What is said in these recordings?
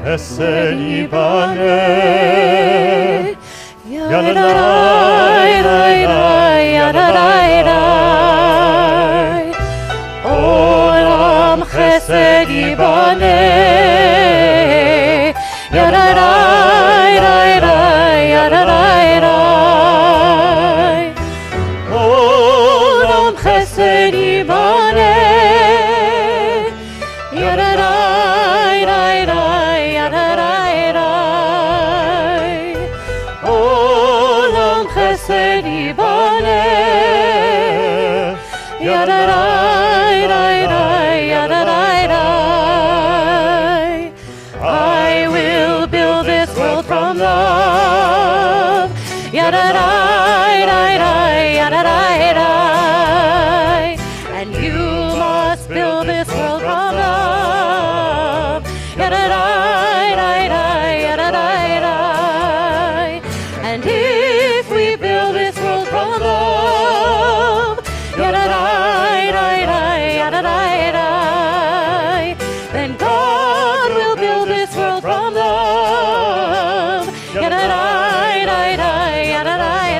chesed yibaneh. Yadadai, yadadai, Olam chesed yibaneh. Yadadai, yadadai, Olam chesed yibaneh. Yadadai, yadadai, Olam chesed yibaneh. Yadadai, yadadai, I will build this world from love. Yadadai, yadadai, and you must build this world from love. Yadadai, yadadai, and if we build this world from love, yadadai, yadadai, then God will build this world from love. Yadadai, yadadai,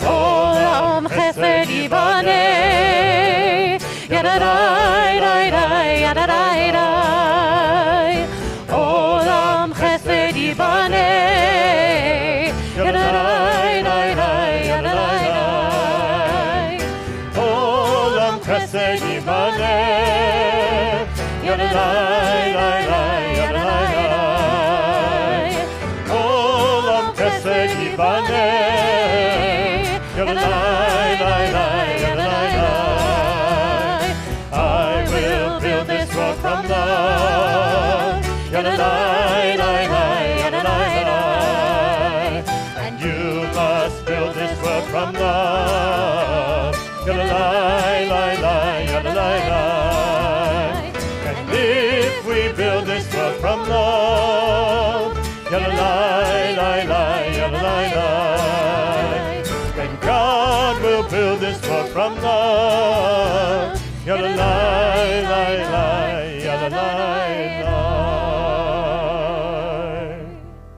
Olam chesed yibaneh. Yadadai, yadadai, Olam chesed yibaneh. Yadadai, yadadai, Olam chesed yibaneh. Yadadai, yadadai, Olam chesed yibaneh. Yadadai, yadadai, I will build this world from love. Yadadai, yadadai, and you must build this world from love. Yadadai, yadadai, and if we build this world from love, yadadai, yadadai, then God will build this world from love. Yadadai, yadadai.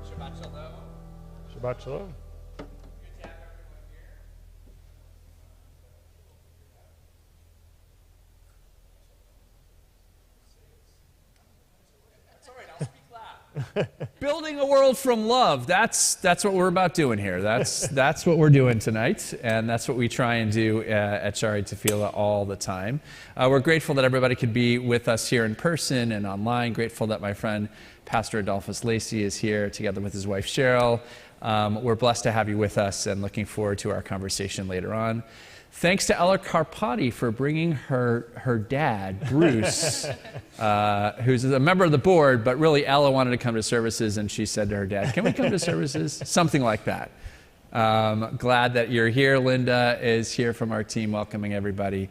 Shabbat shalom. Shabbat shalom. Good to have everyone here. That's all right, I'll speak loud. Building a world from love. That's what we're about doing here. That's what we're doing tonight, and that's what we try and do at Shari Tefillah all the time. We're grateful that everybody could be with us here in person and online. Grateful that my friend Pastor Adolphus Lacey is here together with his wife Cheryl. We're blessed to have you with us and looking forward to our conversation later on. Thanks to Ella Carpati for bringing her dad, Bruce, who's a member of the board, but really Ella wanted to come to services, and she said to her dad, "Can we come to services?" Something like that. Glad that you're here. Linda is here from our team welcoming everybody.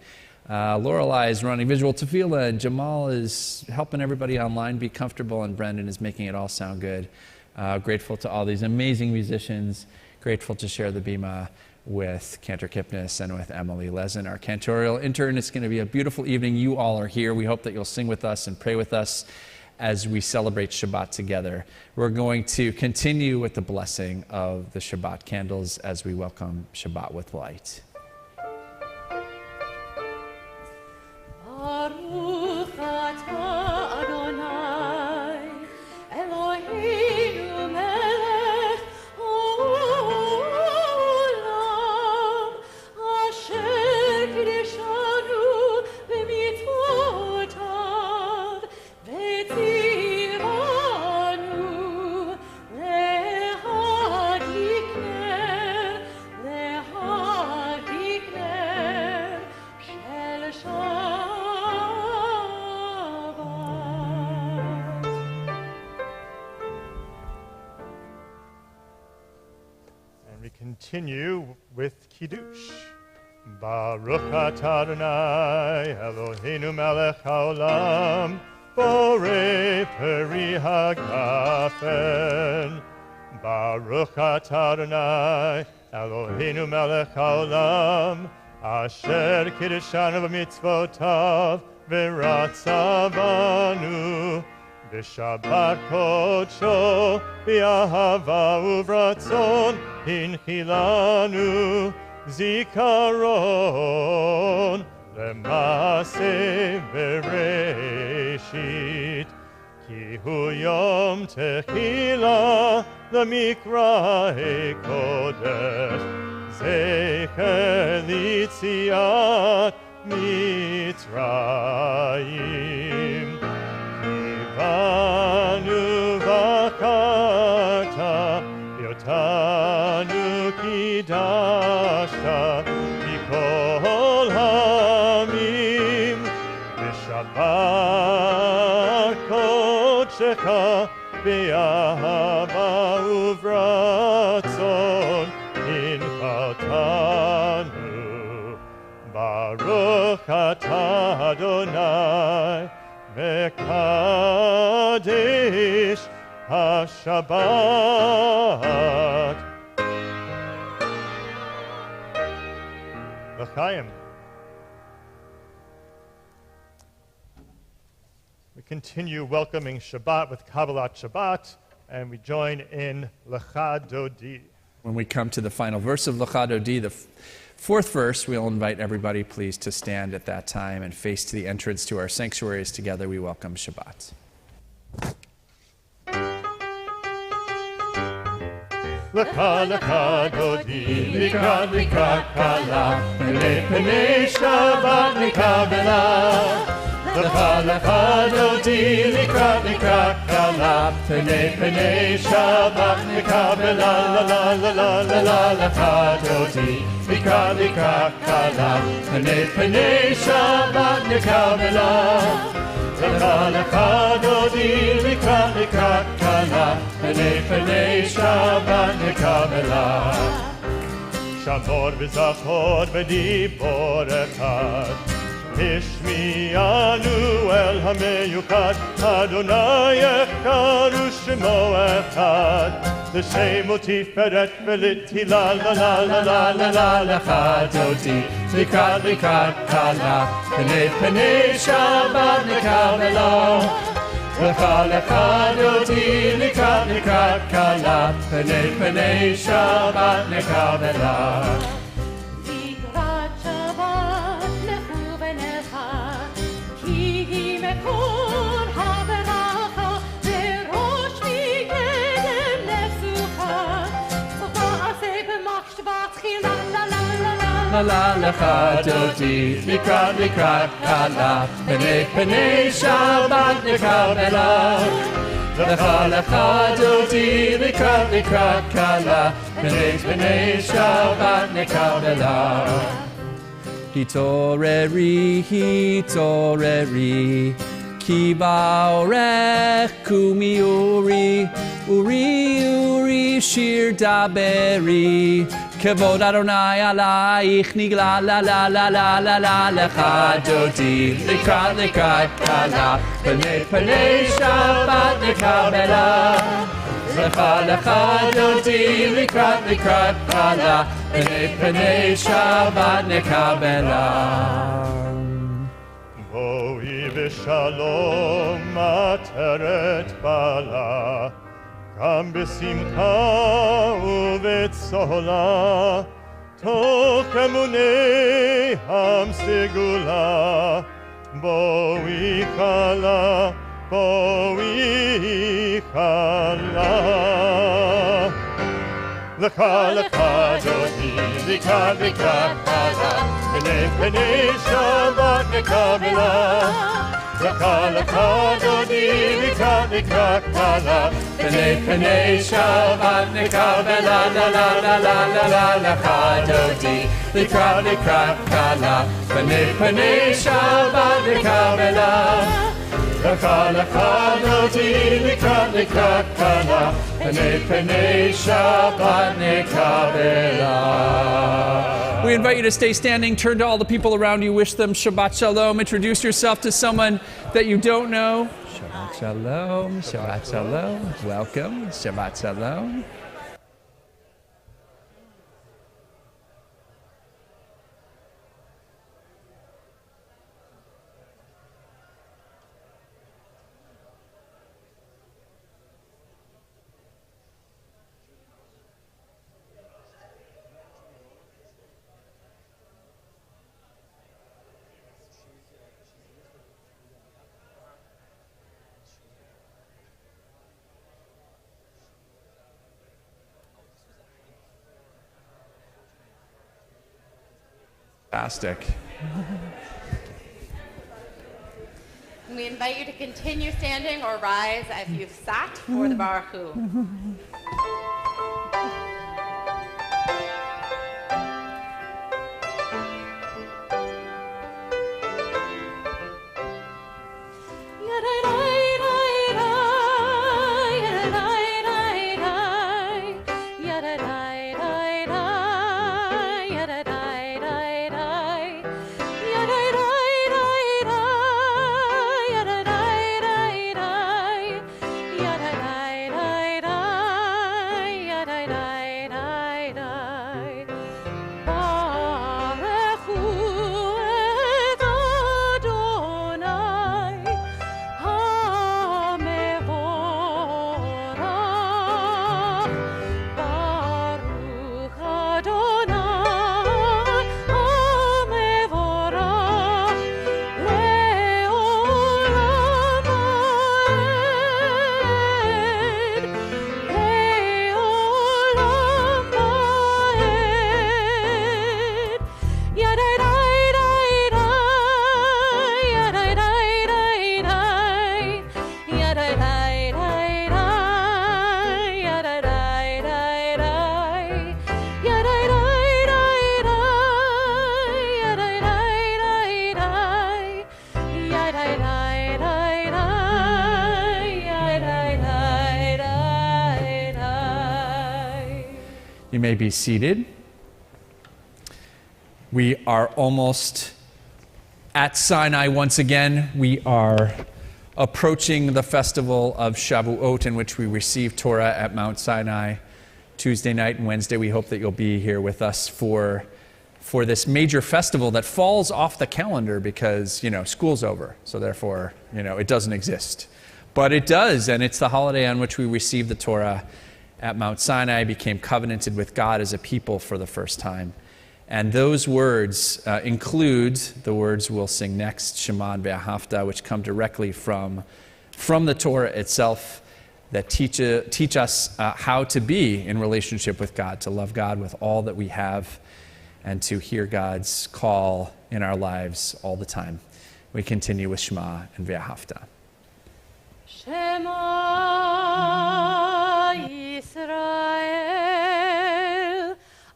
Lorelei is running Visual Tefillah, and Jamal is helping everybody online be comfortable, and Brendan is making it all sound good. Grateful to all these amazing musicians. Grateful to share the bima with Cantor Kipnis and with Emily Lesin, our cantorial intern. It's going to be a beautiful evening. You all are here. We hope that you'll sing with us and pray with us as we celebrate Shabbat together. We're going to continue with the blessing of the Shabbat candles as we welcome Shabbat with light. Baruch atah Adonai, Eloheinu melech haolam, asher kideshanu b'mitzvotav, v'tzivanu lehadikner shel Shabbat. And we continue with Kiddush. Baruch atah Adonai, Eloheinu melech haolam, borei peri hagafen. Baruch atah Adonai, Eloheinu melech haolam, asher kiddushanu b'mitzvotav, v'ratzah banu, בשבת קודשו, באהבה וברצון, הנחילנו זיכרון למעשה בראשית. כי הוא יום תחילה למקרא קודש, זכר ליציאת מצרים. קיוונו בחרת, אותנו קידשת מכל העמים, בשבת קודשך באהבה וברצון הנחלתנו. ברוך אתה אדוני מקדש השבת. L'chaim. We continue welcoming Shabbat with Kabbalat Shabbat, and we join in Lecha Dodi. When we come to the final verse of Lecha Dodi, the fourth verse, we'll invite everybody, please, to stand at that time and face to the entrance to our sanctuaries. Together we welcome Shabbat. Lecha lecha dodi, likrat likrat kala, penei penei Shabbat nikabela. Lecha lecha dodi, likrat likrat kala, penei penei Shabbat nikabela. La la la la la la lecha dodi, likrat likrat kala, penei penei Shabbat nikabela. Lecha lecha dodi, likrat likrat kala, penei penei Shabbat nikabela. Shamor v'zachor v'dibor echad, Hishmi'anu el hameyukad, Adonai echad u'shemo echad, L'shem u'tiferet v'litila la la la la la la lecha dodi, likrat likrat kala, penei penei Shabbat nikabela. Lecha lecha dodi, likrat likrat kala, penei penei Shabbat nikabela. לקראת שבת לכו ונלכה, כי היא מקור הברכה, וראש מקדם לסוכה, ותעשה במחשבה תחילה לה לה לה לה. La la lecha dodi, likrat likrat kala, penei penei Shabbat nikabela. Lecha lecha dodi, likrat likrat kala, penei penei Shabbat nikabela. Hitoreri, ki ba'orech kumi uri, uri shir daberi. Kavod Adonai alaich nigla la la la la la la lecha dodi, likrat likrat kala, penei penei Shabbat nikabela. Lecha lecha dodi, likrat likrat kala, penei penei Shabbat nikabela. Boi v'shalom ateret bala, גם בשמחה ובצהלה, תוך אמוני המסגולה, בואי חלה, בואי חלה. לך לך דודי, לקראת לקראת חלה, פני פני שבת נקבלה. לך לך דודי, לקראת לקראת חלה, פני פני שבת נקבלה. לה לה לה לה לה לה לך דודי, לקראת לקראת חלה, פני פני שבת נקבלה. לך לך דודי, לקראת לקראת חלה, פני פני שבת נקבלה. We invite you to stay standing, turn to all the people around you, wish them Shabbat Shalom, introduce yourself to someone that you don't know. Shabbat Shalom, Shabbat Shalom, welcome, Shabbat Shalom. fantastic. We invite you to continue standing or rise as you've sat for the Baruch Hu. You may be seated. We are almost at Sinai once again. We are approaching the festival of Shavuot, in which we receive Torah at Mount Sinai Tuesday night and Wednesday. We hope that you'll be here with us for this major festival that falls off the calendar because, school's over. So therefore, it doesn't exist. But it does, and it's the holiday on which we receive the Torah at Mount Sinai, became covenanted with God as a people for the first time. And those words include the words we'll sing next, Shema and Ve'ahavta, which come directly from the Torah itself, that teach us how to be in relationship with God, to love God with all that we have, and to hear God's call in our lives all the time. We continue with Shema and Ve'ahavta. Shema Yisrael,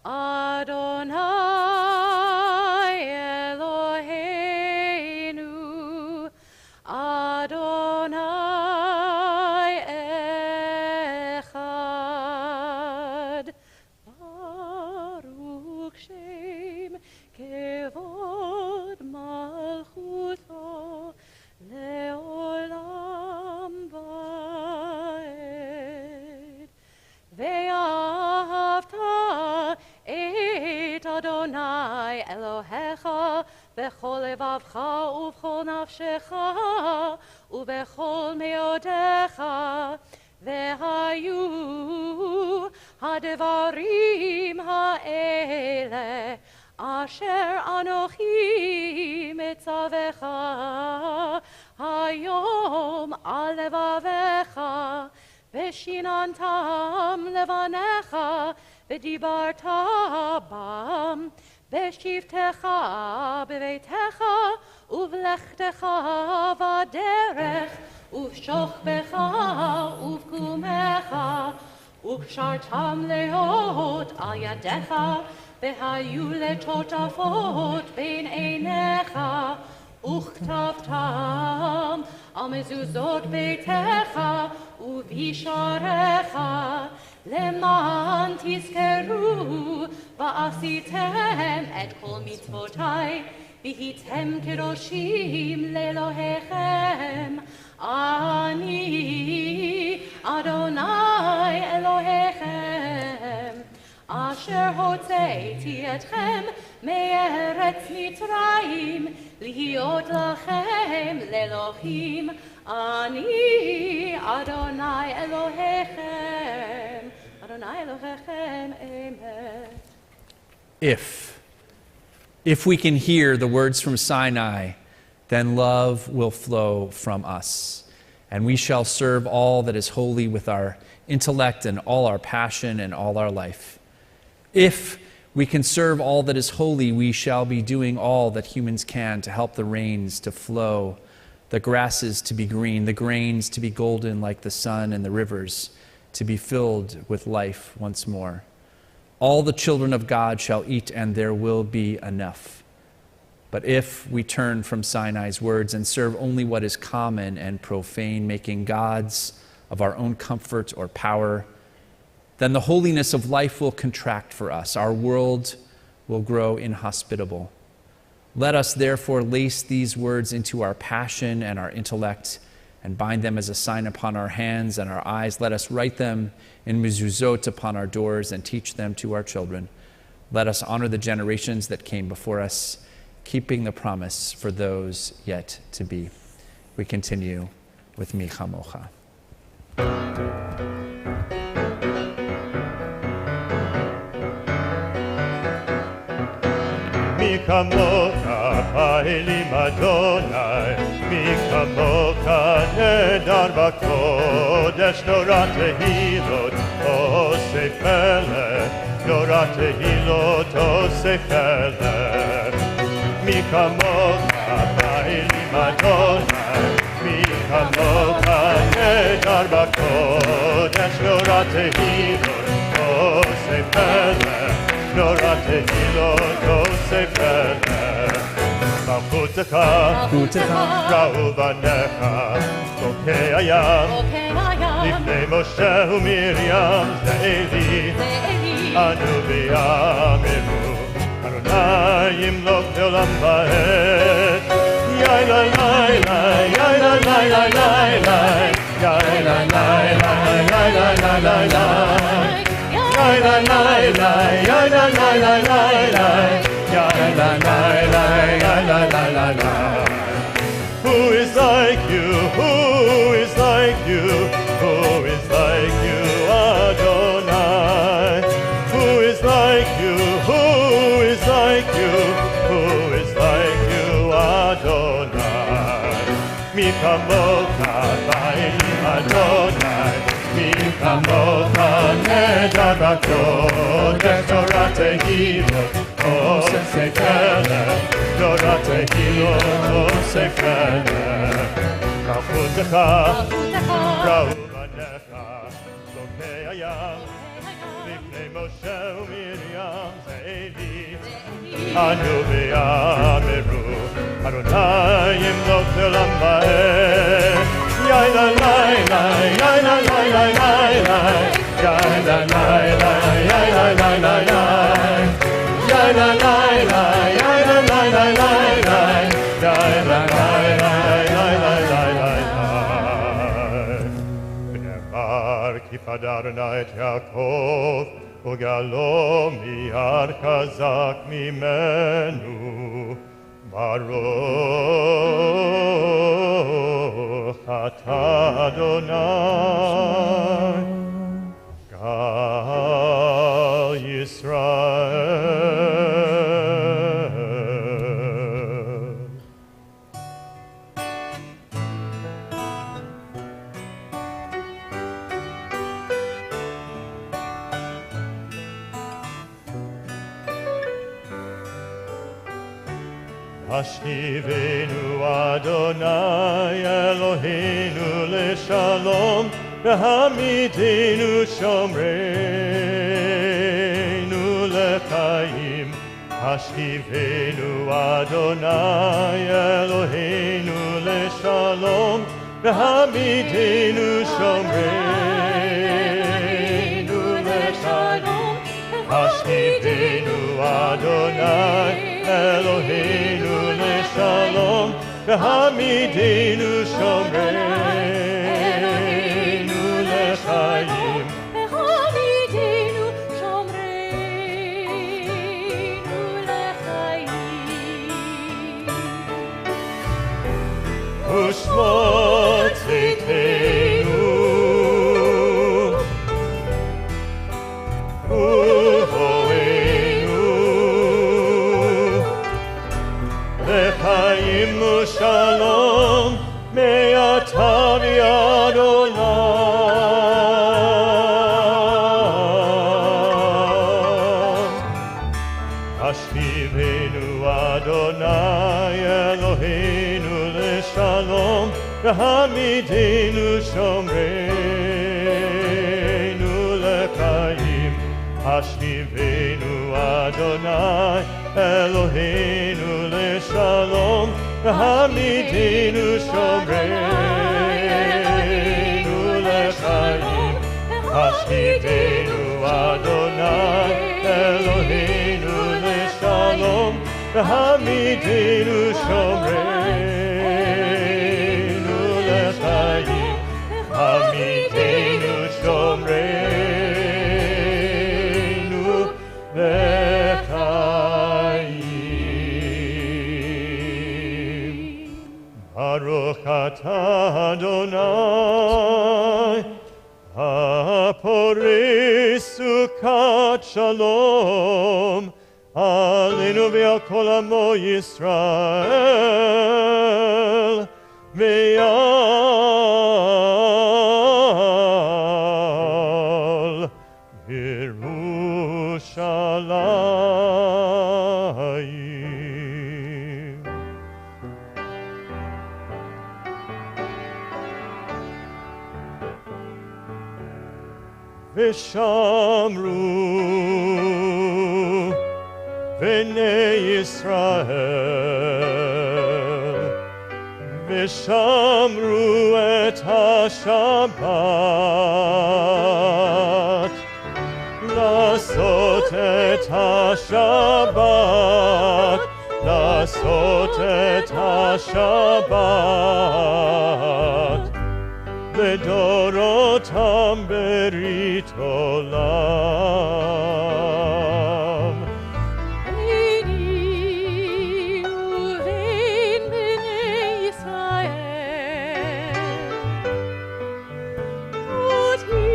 Adonai Eloheinu, Adonai Echad, Baruch Shem Kevod Malchuto Leolam Vaed. Ve'ahavta et Adonai Elohecha bechol levavcha uvchol nafshecha uvechol meodecha ve'hayu hadevarim ha'ele asher anochi mitzavecha hayom al levavecha Veshinantam levanecha, v'dibarta bam, v'shivtecha b'veitecha, uvlechtecha v'derech, uv'shochbecha, uv'kumecha, uv'shartam leot al yadecha, v'hayu letotafot ben einecha, וכתבתם על מזוזות ביתך ובשעריך למען תזכרו ועשיתם את כל מצוותיי והייתם קדושים לאלוהיכם אני אדוני אלוהיכם אשר הוצאתי אתכם מארץ מצרים להיות לכם לאלוהים אני אדוני אלוהיכם אדוני אלוהיכם amen. If we can hear the words from Sinai, then love will flow from us, and we shall serve all that is holy with our intellect and all our passion and all our life. If We can serve all that is holy. We shall be doing all that humans can to help the rains to flow, the grasses to be green, the grains to be golden like the sun, and the rivers to be filled with life once more. All the children of God shall eat, and there will be enough. But if we turn from Sinai's words and serve only what is common and profane, making gods of our own comfort or power, then the holiness of life will contract for us. Our world will grow inhospitable. Let us therefore lace these words into our passion and our intellect and bind them as a sign upon our hands and our eyes. Let us write them in mezuzot upon our doors and teach them to our children. Let us honor the generations that came before us, keeping the promise for those yet to be. We continue with Mi Chamocha. Mi kamocha pa'ilim Adonai, mi kamocha nedar b'kodesh, Torah tehilot oseh pelech, Torah tehilot oseh pelech. Mi kamocha pa'ilim Adonai, mi kamocha nedar b'kodesh, Torah tehilot oseh pelech, Torah tehilot oseh pelech. Malchutecha ra'u banecha, חוקי הים, לפני משה ומרים זאלי, אנו ויאמרו, אדוני ימלוך לעולם ועד. יאי לי לי לי, יאי לי לי לי לי לי, יאי לי לי לי, יאי לי לי לי לי. Yai la la la, yai la la la la la, yai la la la, yai la la la la. Who is like you? Who is like you? Who is like you, Adonai? Who is like you? Who is like you? Who is like you, Adonai? Mi kamocha ba'elim Adonai. Mi kamocha nedar b'kodesh, Torah tehilot oseh pelech, Torah tehilot oseh pelech. Malchutecha ra'u banecha, חוקי הים, לפני משה ומרים זאלי, אנו ויאמרו, אדוני ימלוך לעולם ועד. Yai la la la, yai la la la la la, yai la la la, yai la la la la, yai la la la, yai la la la la la, yai la la la, yai la la la la. V'nemar ki padarna et Yaakov, ugalo mihar chazak mimenu. Baruch atah Adonai, Gal Yisrael. Hashivenu Adonai Eloheinu leshalom, v'hamidenu shomreinu lechaim. Hashivenu Adonai Eloheinu leshalom, v'hamidenu shomreinu lechaim. Hashivenu Adonai Eloheinu leshalom, v'hamidenu shomreinu lechaim. v'hamidenu shomreinu lechaim. Ushmot tzidkenu, L'chaim u'shalom me'ata v'ad olam. Adonai Eloheinu leShalom, v'hamidenu shomreinu lechaim. Hashivenu Adonai Eloheinu leShalom, v'hamidenu shomreinu lechaim. Hashivenu Adonai Eloheinu leShalom, v'hamidenu shomreinu lechaim. Hamidenu shomreinu lechaim. Baruch atah Adonai, Haporei sukat shalom, Aleinu ve'al kol amo Yisrael, ve'al Yerushalayim. V'shamru Bnei Yisrael, v'shamru et HaShabbat, לעשות את השבת, לעשות את השבת, לדורותם ברית עולם. ביני ובין בני ישראל, אותי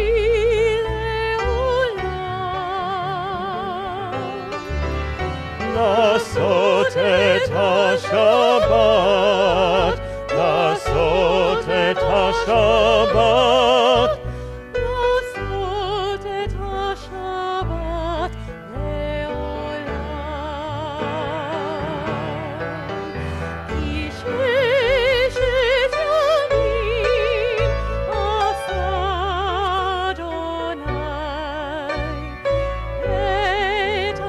לעולם. לעשות את השבת, לעשות את השבת, לעשות את השבת לעולם. כי ששת ימים עשה אדוני את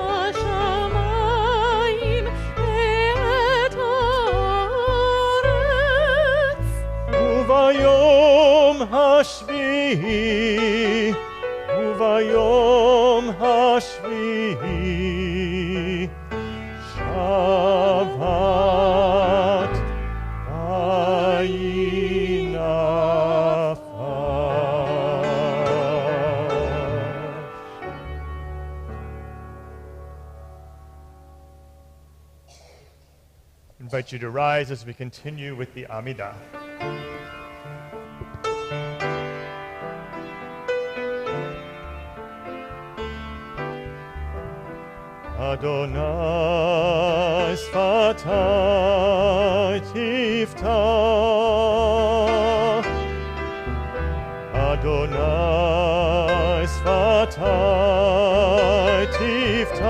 השמיים ואת הארץ. וביום השביעי, וביום השביעי, שבת וינפש. I invite you to rise as we continue with the Amidah. Adonai sfatai tiftach, Adonai sfatai tiftach,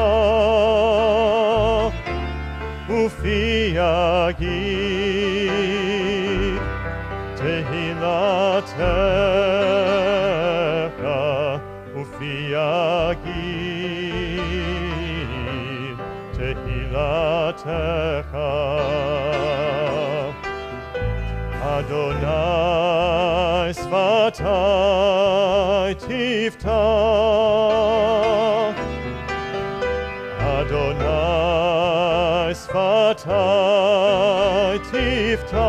ufi yagid tehilatecha, ufi yagid tehilatecha. Adonai sfatai tiftach, Adonai sfatai tiftach,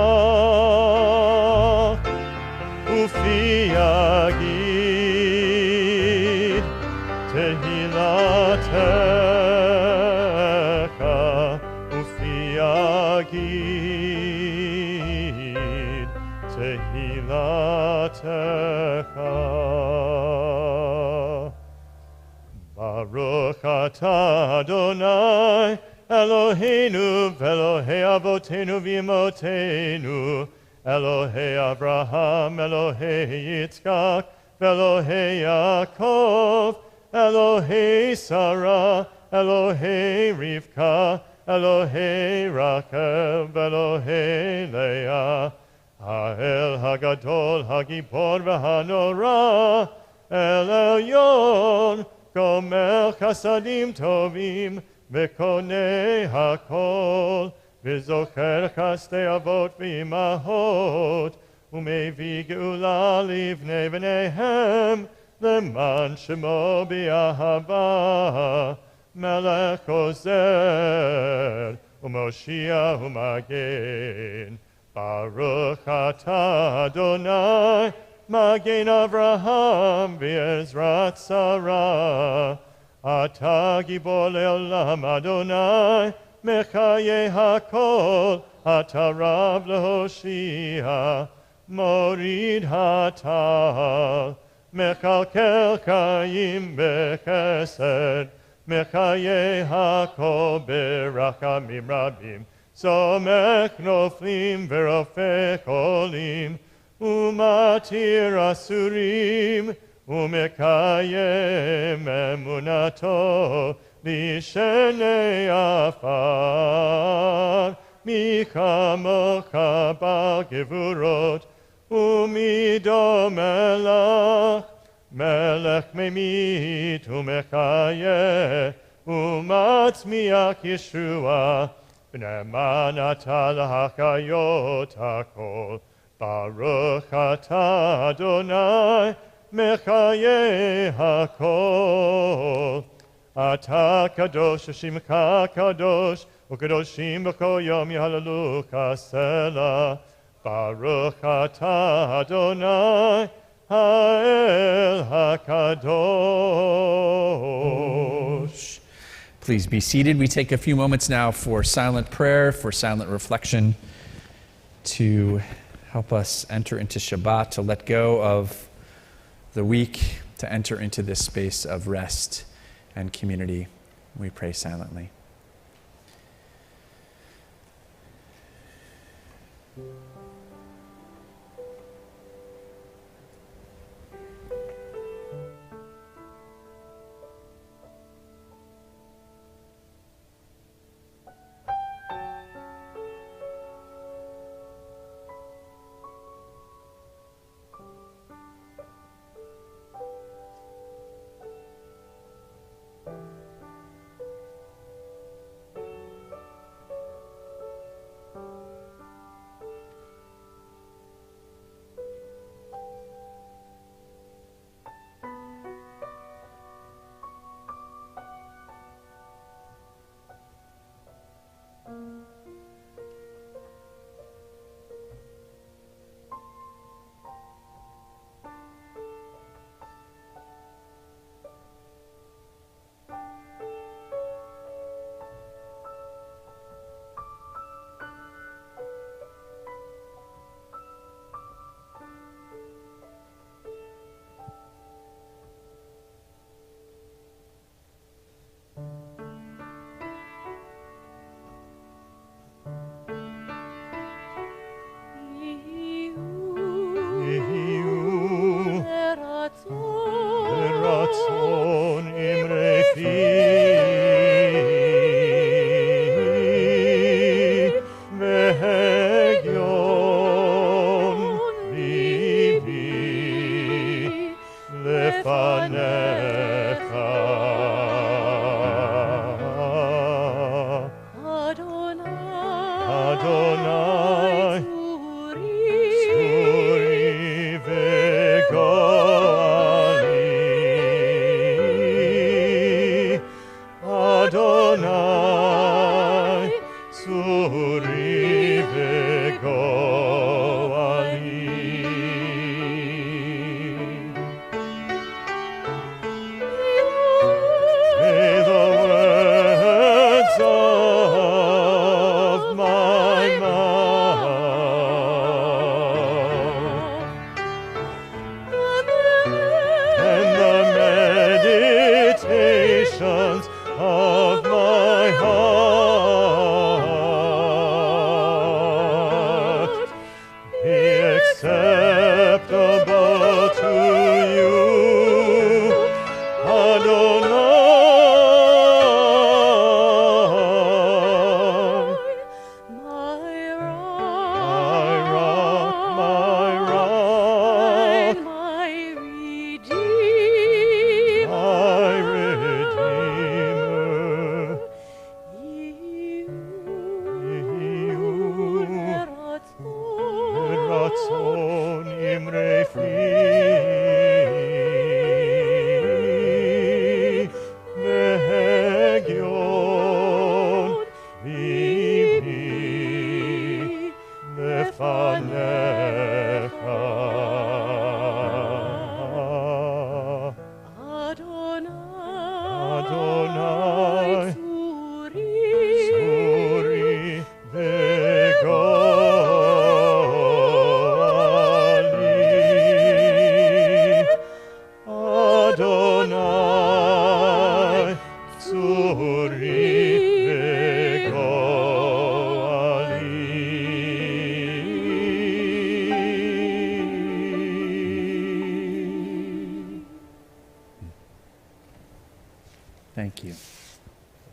ufi yagid tehilatecha, ufi yagid tehilatecha. Baruch atah Adonai Eloheinu v'Elohei Avotenu v'Imotenu, Elohei Abraham, Elohei Yitzchak, v'Elohei Yaakov, Elohei Sarah, Elohei Rivka, Elohei Rachel Elohei Leah, Ha'el Hagadol Hagibor V'Hanora, El Elyon, Gomer Chasadim Tovim, V'konei Hakol, V'zocher Chastei Avot V'imahot, U'mevi Geula Livnei V'neihem, Leman Shemo B'Ahava, Melech Ozer, U'Moshiach U'Magen, Baruch Atah Adonai, Magen Avraham V'Ezrat Sarah, Atah Gibor Le'olam Adonai, Mechaye HaKol, Atah Rav Lehoshia, Morid Hatal, Mechalkel Chaim Bechesed, Mechaye HaKol Berachamim Rabim, Somech Noflim Verofech Olim, Umatir Asurim, Umekayem Emunato, Lishenei Afar, Michamocha Bal Gevurot, Umido Melach, Melech Memit Umechayeh, Umatzmiach Yeshua, B'neman Atah L'Hachayot HaKol, Baruch Atah Adonai, Mechaye HaKol. Atah Kadosh, Shimcha Kadosh, U'Kadoshim B'Kol Yom Yahaleluka Selah. Baruch Atah Adonai, Ha'el HaKadosh. Please be seated. We take a few moments now for silent prayer, for silent reflection, to help us enter into Shabbat, to let go of the week, to enter into this space of rest and community. We pray silently. Ratzon Imre Fi Vehegion Libi Lefanecha Adonai Suri Vegoali Adonai Suri Vegoali. May the words of my mouth and the meditations of my heart ratzon imre fi vehegion vivi lefanecha Adonai Suri Vegoali Adonai Suri Vegoali. Thank you.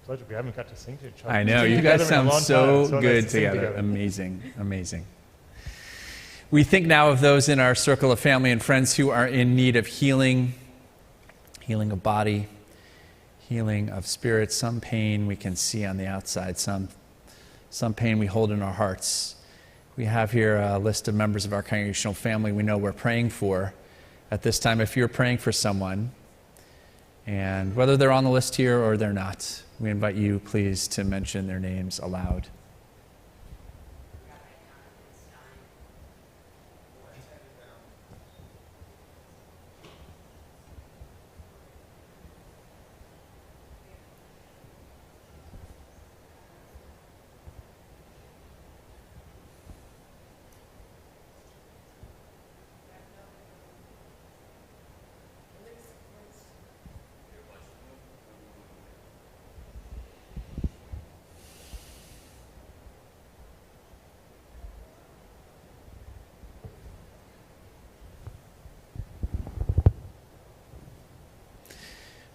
Pleasure. We haven't got to sing to each other. I know, We've you sing guys together in a sound long so time. Nice good to sing together. Amazing, amazing. We think now of those in our circle of family and friends who are in need of healing, healing of body, healing of spirit, some pain we can see on the outside, some pain we hold in our hearts. We have here a list of members of our congregational family we know we're praying for at this time. If you're praying for someone, and whether they're on the list here or they're not, we invite you, please, to mention their names aloud.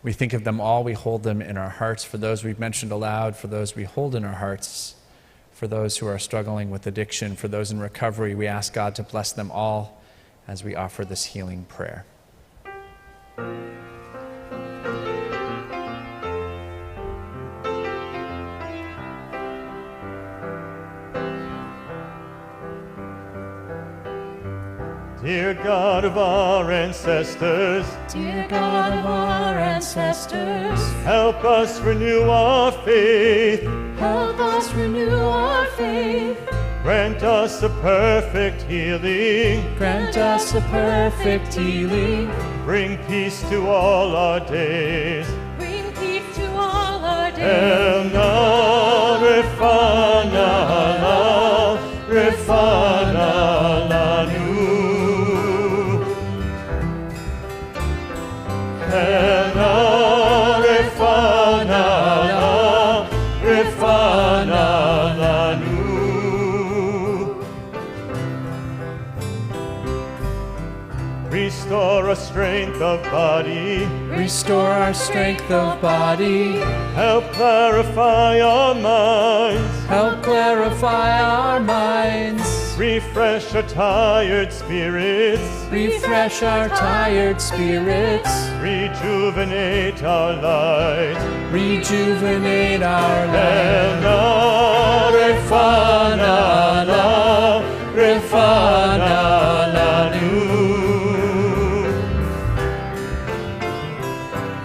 We think of them all, we hold them in our hearts. For those we've mentioned aloud, for those we hold in our hearts, for those who are struggling with addiction, for those in recovery, we ask God to bless them all as we offer this healing prayer. Dear God of our ancestors, Dear God of our ancestors, help us renew our faith. help us renew our faith. Grant us a perfect healing. Grant us a perfect healing. Bring peace to all our days. Bring peace to all our days. Elna refana lanu. Elna refana lanu. Restore our strength of body. Restore our strength of body. Help clarify our minds. Help clarify our minds. Refresh our tired spirits. Refresh our tired spirits. Rejuvenate our light. Rejuvenate our lives. Elna refana lanu.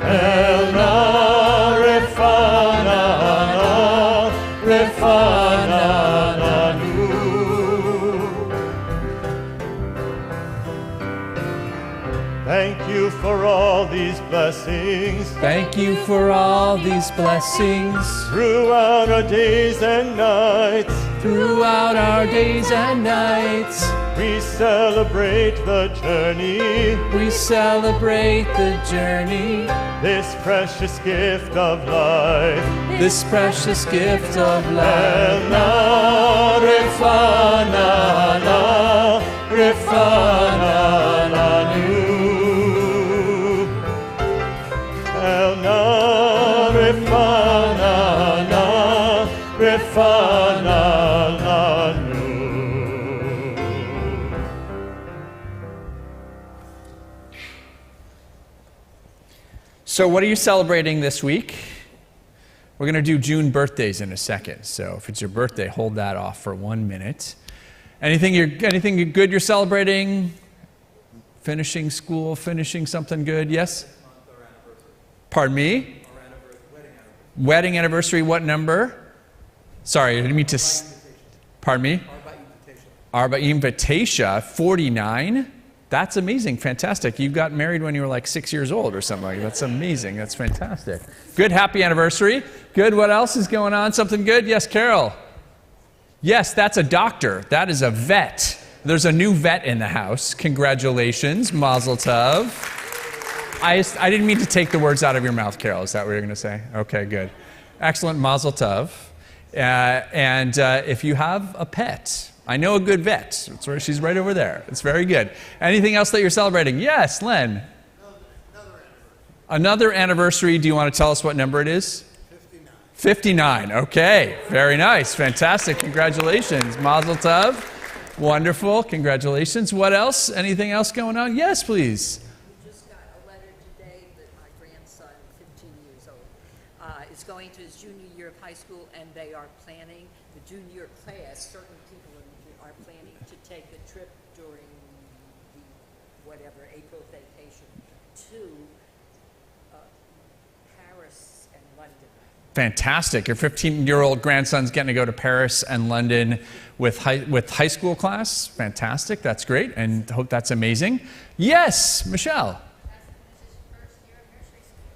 Elna refana lanu. Thank you for all these blessings Thank you for all these blessings throughout our days and nights. throughout our days and nights. We celebrate the journey, We celebrate the journey, this precious gift of life. this precious gift of life. Elna refana lanu. Elna refana lanu. So what are you celebrating this week? We're going to do June birthdays in a second. So if it's your birthday, hold that off for 1 minute. Anything good you're celebrating? Finishing school, finishing something good? Yes? Pardon me? Wedding anniversary, what number? Sorry, I didn't mean to... Pardon me? Arba Invitation, 49. That's amazing, fantastic. You got married when you were like 6 years old or something like that. That's amazing, that's fantastic. Good, happy anniversary. Good, what else is going on? Something good? Yes, Carol? Yes, that's a doctor. That is a vet. There's a new vet in the house. Congratulations, Mazel Tov. I didn't mean to take the words out of your mouth, Carol. Is that what you're going to say? Okay, good. Excellent, Mazel Tov. And if you have a pet, I know a good vet. She's right over there. It's very good. Anything else that you're celebrating? Yes, Len. Another anniversary. Do you want to tell us what number it is? 59. Okay, very nice, fantastic. Congratulations, Mazel Tov. Wonderful, congratulations. What else? Anything else going on? Yes, please. We just got a letter today that my grandson, 15 years old, is going to his junior year of high school, and they are planning, the junior class, certain people are planning to take a trip during the, whatever, April vacation to Paris and London. Fantastic. Your 15-year-old grandson's getting to go to Paris and London with high school class. Fantastic. That's great. And hope that's amazing. Yes, Michelle.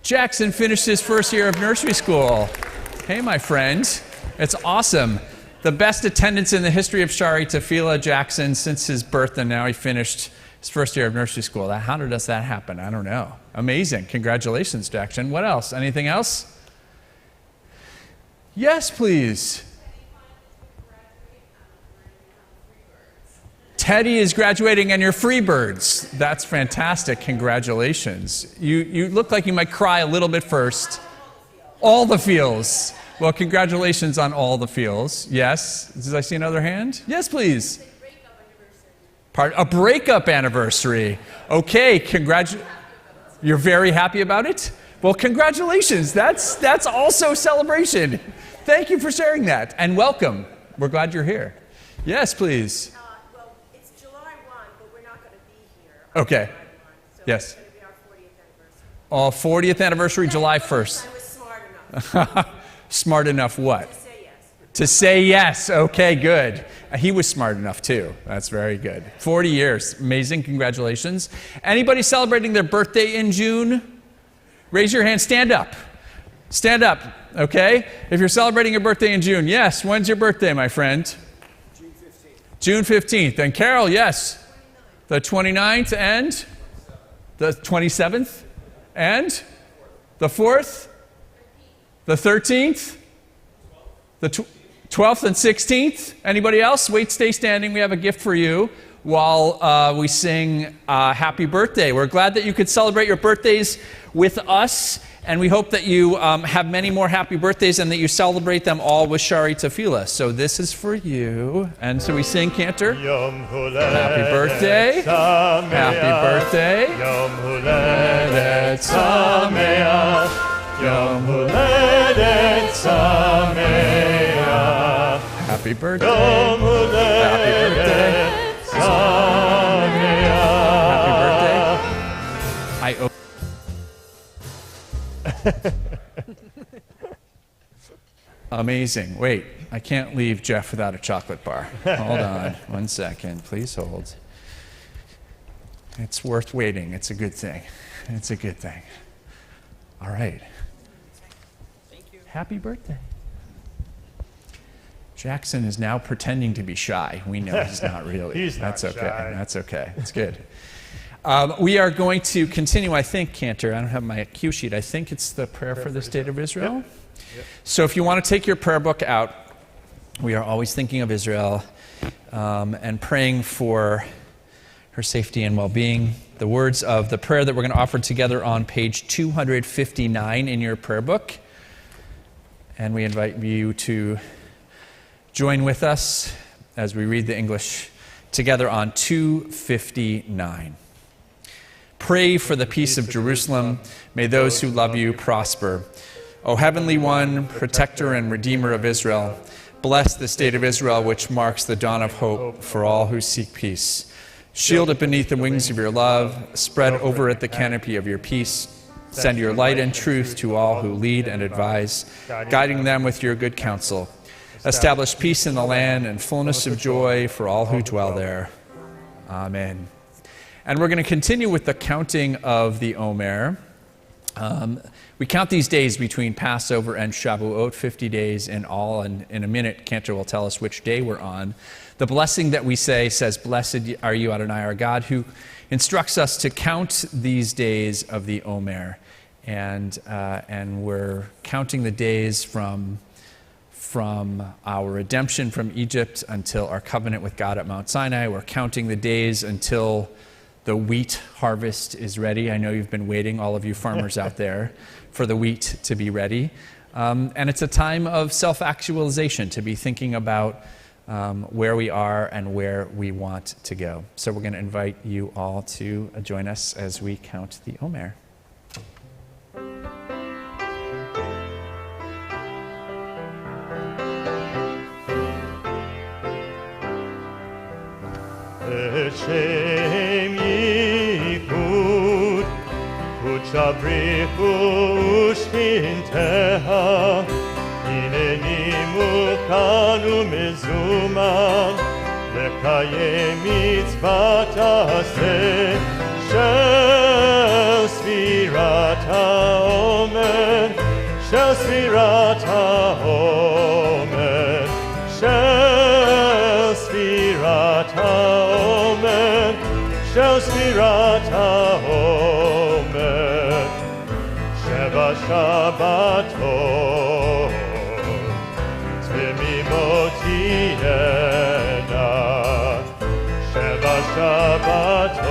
Jackson finished his first year of nursery school. Hey, my friend. It's awesome. The best attendance in the history of Shari Tefillah Jackson since his birth, and now he finished his first year of nursery school. How does that happen? I don't know. Amazing. Congratulations, Jackson. What else? Anything else? Yes, please. Teddy is graduating and you're free birds. That's fantastic. Congratulations. You look like you might cry a little bit first. All the feels. Well, congratulations on all the feels. Yes. Did I see another hand? Yes, please. A breakup anniversary. Okay, you're very happy about it? Well, congratulations. That's also celebration. Thank you for sharing that, and welcome. We're glad you're here. Yes, please. Well, it's July 1, but we're not going to be here. Okay. July 1, so Yes. It's going to be our 40th anniversary. 40th anniversary, July I 1st. was smart enough Smart enough what? to say yes. To say yes. Okay, good. He was smart enough too. That's very good. 40 years. Amazing. Congratulations. Anybody celebrating their birthday in June? Raise your hand. Stand up. Stand up. Okay? If you're celebrating your birthday in June. Yes. When's your birthday, my friend? June 15th. June 15th. And Carol, yes. The 29th and the 27th and the 4th, the 13th, the 12th and 16th. Anybody else? Wait, stay standing. We have a gift for you while we sing Happy Birthday. We're glad that you could celebrate your birthdays with us, and we hope that you have many more happy birthdays and that you celebrate them all with Shari Tefillah. So this is for you. And so we sing, Cantor. Happy birthday. Happy birthday. Yom Huledet Sameach. Yom Huledet Sameach. Happy birthday. Yom Happy birthday. Huledet Sameach. Happy birthday. Amazing. Wait, I can't leave Jeff without a chocolate bar. Hold on 1 second. Please hold. It's worth waiting. It's a good thing. It's a good thing. All right. Thank you. Happy birthday. Jackson is now pretending to be shy. We know he's not really. He's not That's okay. shy. That's okay. It's good. We are going to continue, I think, Cantor. I don't have my cue sheet. I think it's the prayer for the state of Israel. Yep. So if you want to take your prayer book out, we are always thinking of Israel and praying for her safety and well-being. The words of the prayer that we're going to offer together on page 259 in your prayer book. And we invite you to join with us as we read the English together on 259. Pray for the peace of Jerusalem. May those who love you prosper. O Heavenly One, protector and redeemer of Israel, Bless the state of Israel, which marks the dawn of hope for all who seek peace. Shield it beneath the wings of your love. Spread over it the canopy of your peace. Send your light and truth to all who lead and advise, guiding them with your good counsel. Establish peace in the land and fullness of joy for all who dwell there. Amen. And we're going to continue with the counting of the Omer. We count these days between Passover and Shavuot, 50 days in all, and in a minute, Cantor will tell us which day we're on. The blessing that we say says, "Blessed are you, Adonai, our God," who instructs us to count these days of the Omer. And we're counting the days from our redemption from Egypt until our covenant with God at Mount Sinai. We're counting the days until the wheat harvest is ready. I know you've been waiting, all of you farmers out there, for the wheat to be ready. And it's a time of self-actualization, to be thinking about where we are and where we want to go. So we're going to invite you all to join us as we count the Omer. Shem yichud, u'tshabrichu u'shkinteha, hineni mukan u'mezuman, lekayem mitzvat aseh, shel sfirat ha'omer, shel sfirat ha'omer, shel sfirat ha'omer, shel sfirat ha'omer, sheva Shabbatot, tmimot tihena, sheva Shabbatot,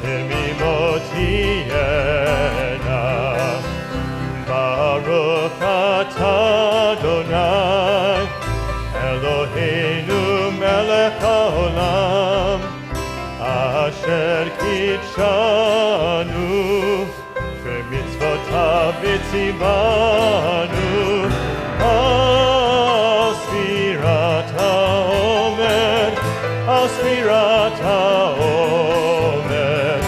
tmimot tihena, Baruch atah Adonai, Eloheinu melech haolam, asher kitshanu, v'mitzvotav v'tzivanu, al sfirat ha'omer, al sfirat ha'omer,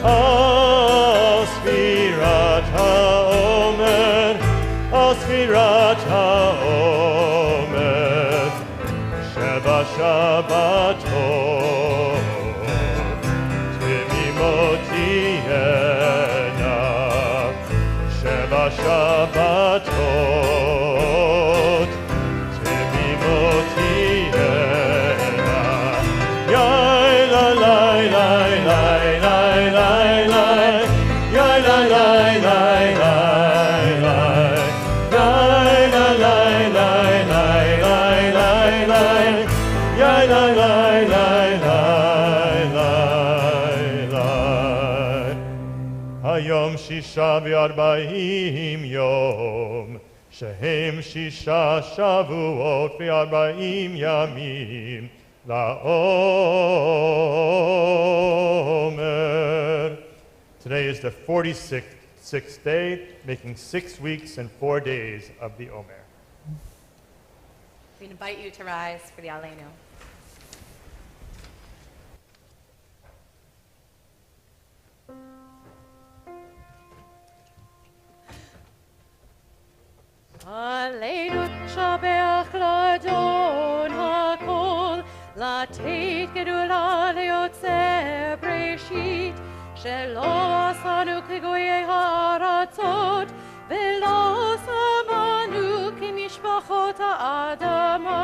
al sfirat ha'omer, al sfirat ha'omer, sheva Shabbatot, tmimot tihena, sheva Shabbatot, tmimot tihena, yai la la la la la la la, yai la la la la la, yai la la la la la la la, yai la la la la la la. Hayom shisha v'arba'im yom, shehem shisha shavuot v'arba'im yamim, la'omer. Today is the 46th day, making 6 weeks and 4 days of the Omer. We invite you to rise for the Aleinu. Aleinu shabeach ladon hakol, lateit gedula leotzer breshit, shelo asanu kegoyei ha'aratzot, velo samanu kimishpachot ha'adama,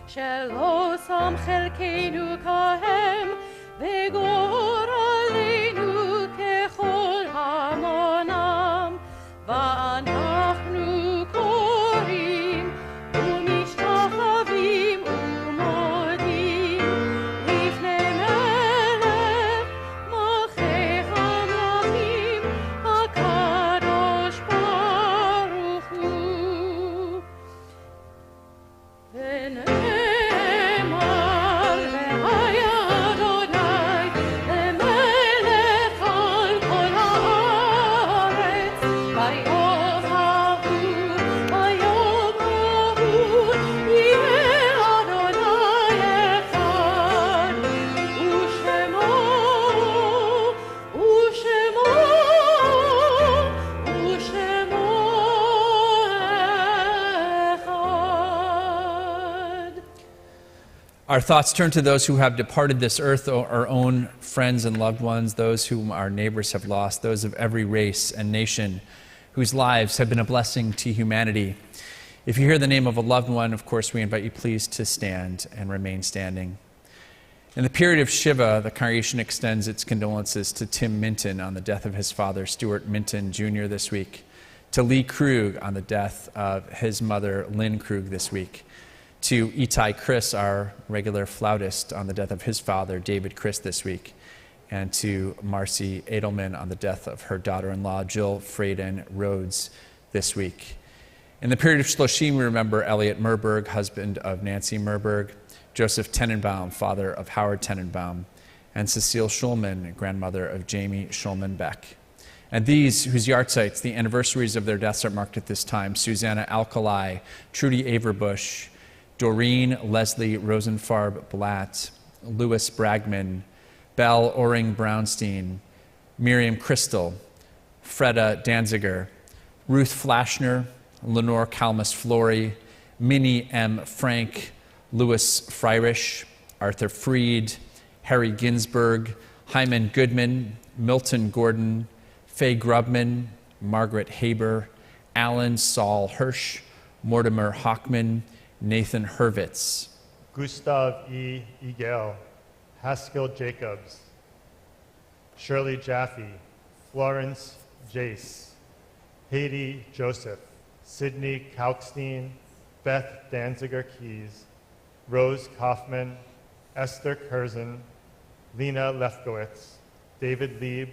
shelo sam chelkeinu kahem, vegor aleinu kechol hamonam, va'anachnu korim, umishtachavim umodim, lifnei melech malchei hamlachim, HaKadosh Baruch Hu. ונאמר והיה אדוני למלך על כל הארץ ביום ההוא ביום Our thoughts turn to those who have departed this earth, our own friends and loved ones, those whom our neighbors have lost, those of every race and nation whose lives have been a blessing to humanity. If you hear the name of a loved one, of course, we invite you please to stand and remain standing. In the period of Shiva, the congregation extends its condolences to Tim Minton on the death of his father, Stuart Minton Jr. this week, to Lee Krug on the death of his mother, Lynn Krug, this week, to Itai Chris, our regular flautist, on the death of his father, David Chris, this week, and to Marcy Edelman on the death of her daughter-in-law, Jill Frayden Rhodes, this week. In the period of Shloshim, we remember Elliot Merberg, husband of Nancy Merberg, Joseph Tenenbaum, father of Howard Tenenbaum, and Cecile Schulman, grandmother of Jamie Schulman Beck. And these, whose yahrzeits, the anniversaries of their deaths are marked at this time: Susanna Alkali, Trudy Averbush, Doreen Leslie Rosenfarb Blatt, Louis Bragman, Belle Oring Brownstein, Miriam Crystal, Freda Danziger, Ruth Flashner, Lenore Kalmus Flory, Minnie M. Frank, Louis Freirish, Arthur Freed, Harry Ginsberg, Hyman Goodman, Milton Gordon, Faye Grubman, Margaret Haber, Alan Saul Hirsch, Mortimer Hockman, Nathan Hurwitz, Gustav E. Igel, Haskell Jacobs, Shirley Jaffe, Florence Jace, Haiti Joseph, Sidney Kalkstein, Beth Danziger Keys, Rose Kaufman, Esther Curzon, Lena Lefkowitz, David Lieb,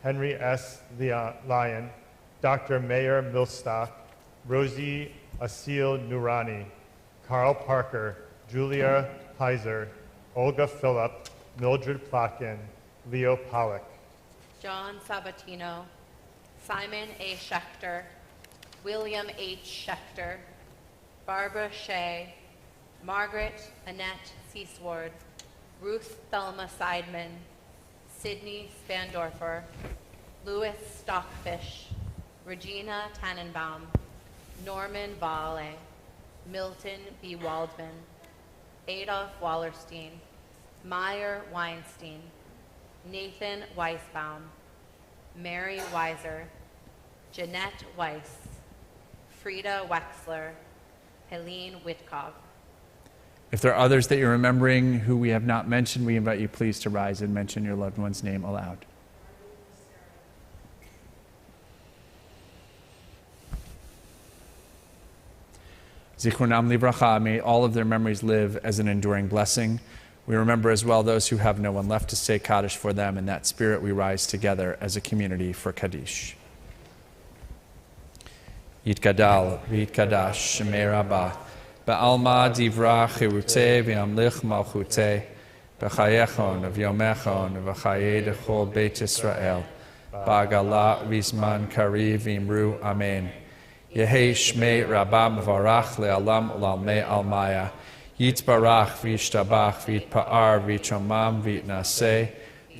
Henry S. Lyon, Dr. Mayer Milstock, Rosie Asil Nourani, Carl Parker, Julia Heiser, Olga Phillip, Mildred Plotkin, Leo Pollack, John Sabatino, Simon A. Schechter, William H. Schechter, Barbara Shea, Margaret Annette Seasward, Ruth Thelma Seidman, Sidney Spandorfer, Louis Stockfish, Regina Tannenbaum, Norman Vale, Milton B. Waldman, Adolf Wallerstein, Meyer Weinstein, Nathan Weisbaum, Mary Weiser, Jeanette Weiss, Frida Wexler, Helene Witkov. If there are others that you're remembering who we have not mentioned, we invite you please to rise and mention your loved one's name aloud. Zichronam livracha, may all of their memories live as an enduring blessing. We remember as well those who have no one left to say Kaddish for them. In that spirit, we rise together as a community for Kaddish. Yitgadal, Yitkadash, Shemei Rabbah, Ba'alma divra chirute v'amlich malchute, B'chayechon v'yomechon v'chaye dechol Beit Yisrael, Ba'gala v'zman kariv v'imru Amen. Yehei Shmei Rabbah Mevarach le'alam u'lalmei almaya, Yitbarach v'yishtabach v'yitpa'ar v'yitromam v'yitnaseh,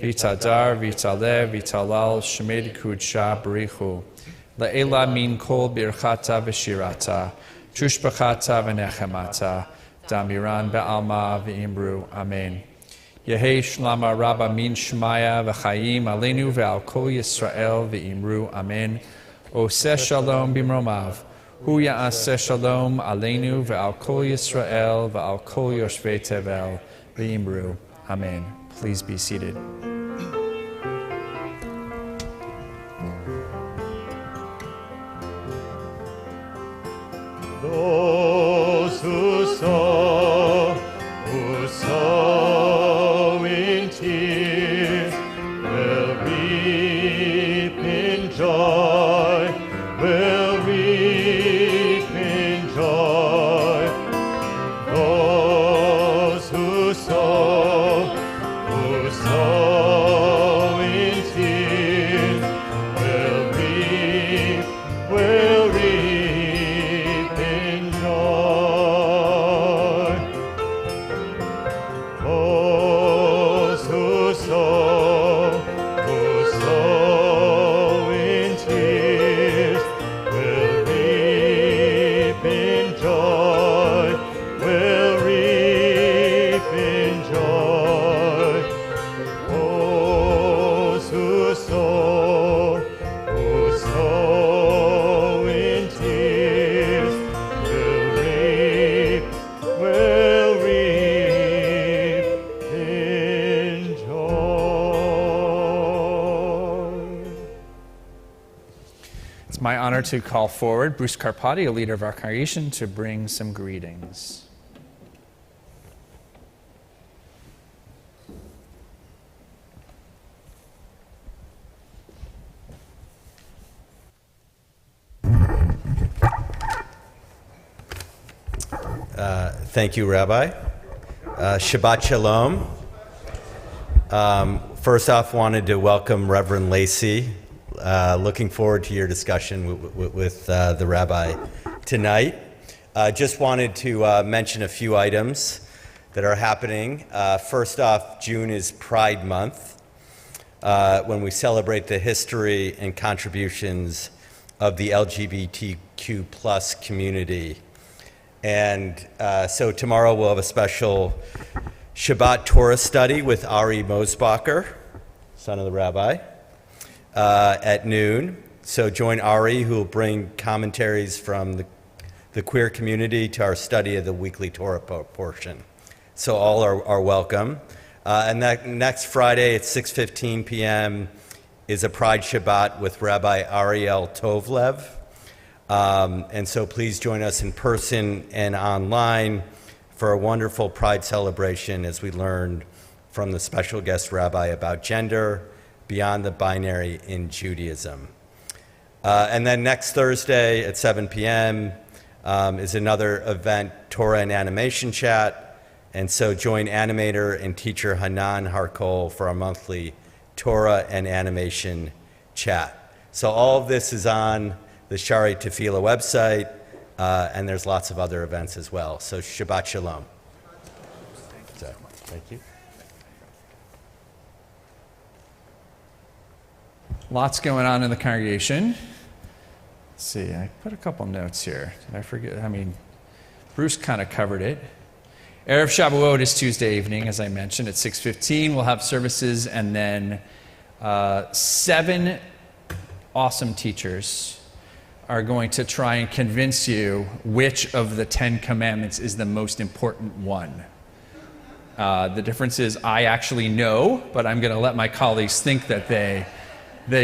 v'yitadar v'yitaleh v'yitalal Shemei Kudsha B'richu, Le'ela min kol birchata v'shirata, Tushbachata v'nechemata, Damiran be'alma v'imru, Amen. Yehei shlama rabba min shmaya v'chayim aleinu ve'al kol Yisrael v'imru, Amen. Oseh shalom b'mromav, hu ya'aseh shalom aleinu ve'al kol Yisrael ve'al kol yoshvei tevel v'imru, Amen. Please be seated. Those who sow in tears will reap in joy, will reap in joy. Those who sow in tears will reap in joy, will reap in joy. Those who sow in tears will reap in joy, will reap in joy. Those who sow in tears will reap in joy, will reap in joy. Those who sow in tears will reap in joy, will reap in joy. Those who sow in tears will reap in joy, will reap in joy. Those who sow honor to call forward Bruce Carpati, a leader of our congregation, to bring some greetings. Thank you, Rabbi. Shabbat Shalom. First off, wanted to welcome Reverend Lacey. Looking forward to your discussion with the Rabbi tonight. Just wanted to mention a few items that are happening. First off, June is Pride Month, when we celebrate the history and contributions of the LGBTQ plus community. And so tomorrow we'll have a special Shabbat Torah study with Ari Mosbacher, son of the rabbi, at noon. So join Ari, who will bring commentaries from the queer community to our study of the weekly Torah portion. So all are welcome. And that next Friday at 6:15 p.m. is a Pride Shabbat with Rabbi Ariel Tovlev. And so please join us in person and online for a wonderful Pride celebration as we learn from the special guest rabbi about gender beyond the binary in Judaism. And then next Thursday at 7 p.m. Is another event, Torah and Animation Chat. And so join animator and teacher Hanan Harkol for our monthly Torah and Animation Chat. So all of this is on the Shari Tefillah website, and there's lots of other events as well. So Shabbat Shalom. So, thank you. Lots going on in the congregation. Let's see, I put a couple notes here. Did I forget? I mean, Bruce kind of covered it. Erev Shabbat is Tuesday evening, as I mentioned, at 6:15. We'll have services, and then 7 awesome teachers are going to try and convince you which of the 10 commandments is the most important one. The difference is I actually know, but I'm going to let my colleagues think that they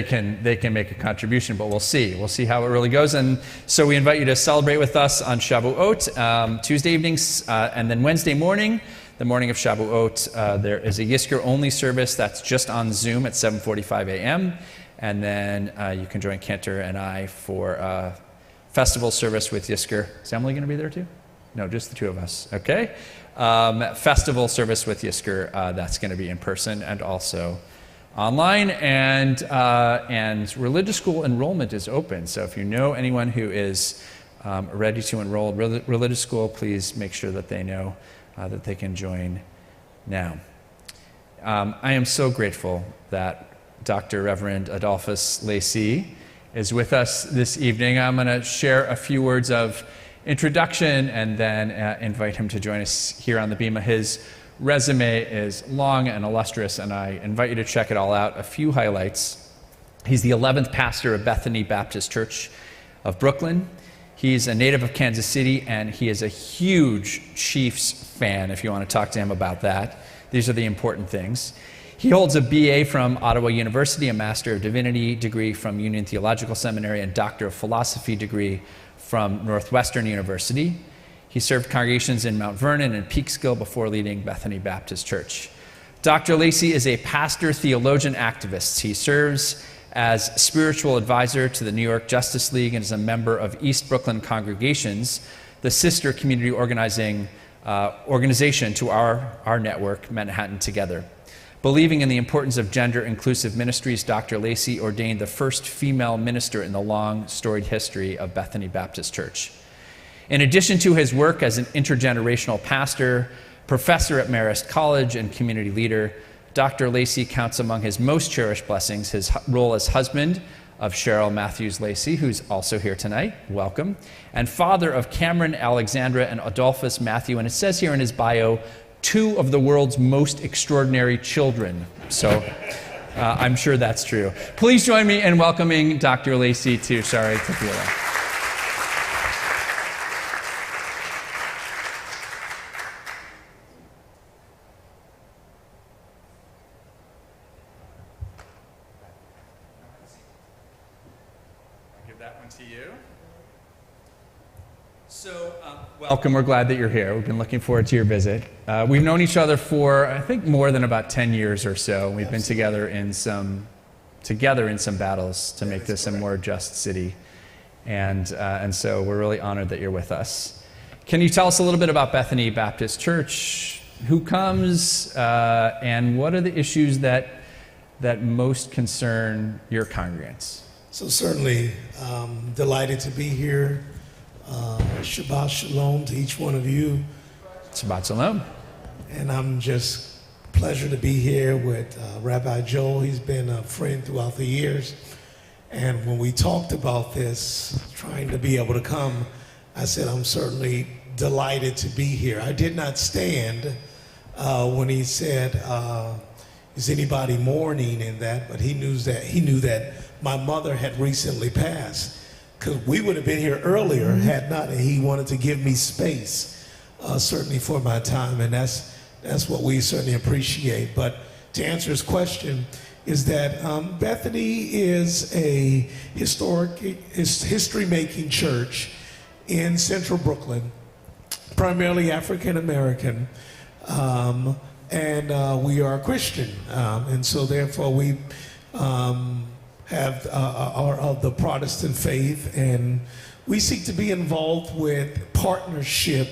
can make a contribution, but we'll see. We'll see how it really goes. And so we invite you to celebrate with us on Shavuot, Tuesday evenings, and then Wednesday morning, the morning of Shavuot, there is a Yizkor-only service that's just on Zoom at 7:45 a.m., and then you can join Cantor and I for a festival service with Yizkor. Is Emily going to be there too? No, just the two of us. Okay. Festival service with Yizkor. That's going to be in person and also online. And religious school enrollment is open. So if you know anyone who is ready to enroll religious school, please make sure that they know that they can join now. I am so grateful that Dr. Reverend Adolphus Lacey is with us this evening. I'm going to share a few words of introduction and then invite him to join us here on the Bima. His resume is long and illustrious, and I invite you to check it all out. A few highlights. He's the 11th pastor of Bethany Baptist Church of Brooklyn. He's a native of Kansas City, and he is a huge Chiefs fan, if you want to talk to him about that. These are the important things. He holds a BA from Ottawa University, a Master of Divinity degree from Union Theological Seminary, and Doctor of Philosophy degree from Northwestern University. He served congregations in Mount Vernon and Peekskill before leading Bethany Baptist Church. Dr. Lacey is a pastor, theologian, activist. He serves as spiritual advisor to the New York Justice League and is a member of East Brooklyn Congregations, the sister community organization to our network, Manhattan Together. Believing in the importance of gender-inclusive ministries, Dr. Lacey ordained the first female minister in the long, storied history of Bethany Baptist Church. In addition to his work as an intergenerational pastor, professor at Marist College, and community leader, Dr. Lacey counts among his most cherished blessings his role as husband of Cheryl Matthews Lacey, who's also here tonight, welcome, and father of Cameron, Alexandra, and Adolphus Matthew, and it says here in his bio, 2 of the world's most extraordinary children. So I'm sure that's true. Please join me in welcoming Dr. Lacey to Shari Tefillah. that one to you. So, welcome. We're glad that you're here. We've been looking forward to your visit. We've known each other for, I think, more than about 10 years or so. We've been together in some battles to make this a more just city. And so we're really honored that you're with us. Can you tell us a little bit about Bethany Baptist Church? Who comes, and what are the issues that most concern your congregants? So certainly delighted to be here. Shabbat Shalom to each one of you. Shabbat Shalom. And I'm just pleasure to be here with Rabbi Joel. He's been a friend throughout the years. And when we talked about this, trying to be able to come, I said, I'm certainly delighted to be here. I did not stand when he said, is anybody mourning in that? But he knew that my mother had recently passed. Because we would have been here earlier had not he wanted to give me space, certainly for my time. And that's what we certainly appreciate. But to answer his question, is that Bethany is a history-making church in central Brooklyn, primarily African American, and we are Christian, and so therefore we are of the Protestant faith, and we seek to be involved with partnership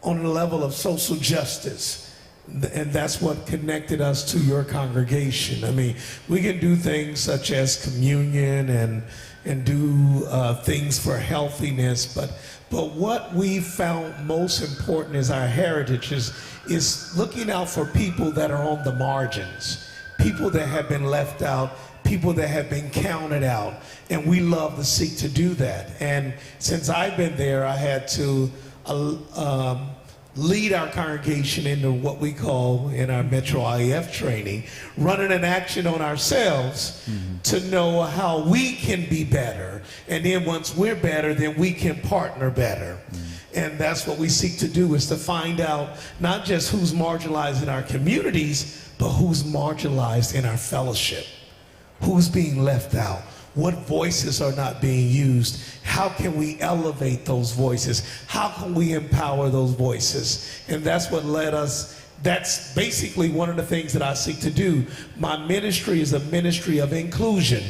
on the level of social justice. And that's what connected us to your congregation. I mean, we can do things such as communion and do things for healthiness, but what we found most important is our heritage is looking out for people that are on the margins, people that have been left out, people that have been counted out, and we love to seek to do that. And since I've been there, I had to lead our congregation into what we call in our Metro IEF training, running an action on ourselves to know how we can be better. And then once we're better, then we can partner better. And that's what we seek to do, is to find out not just who's marginalized in our communities, but who's marginalized in our fellowship. Who's being left out? What voices are not being used? How can we elevate those voices? How can we empower those voices? And that's what led us. That's basically one of the things that I seek to do. My ministry is a ministry of inclusion.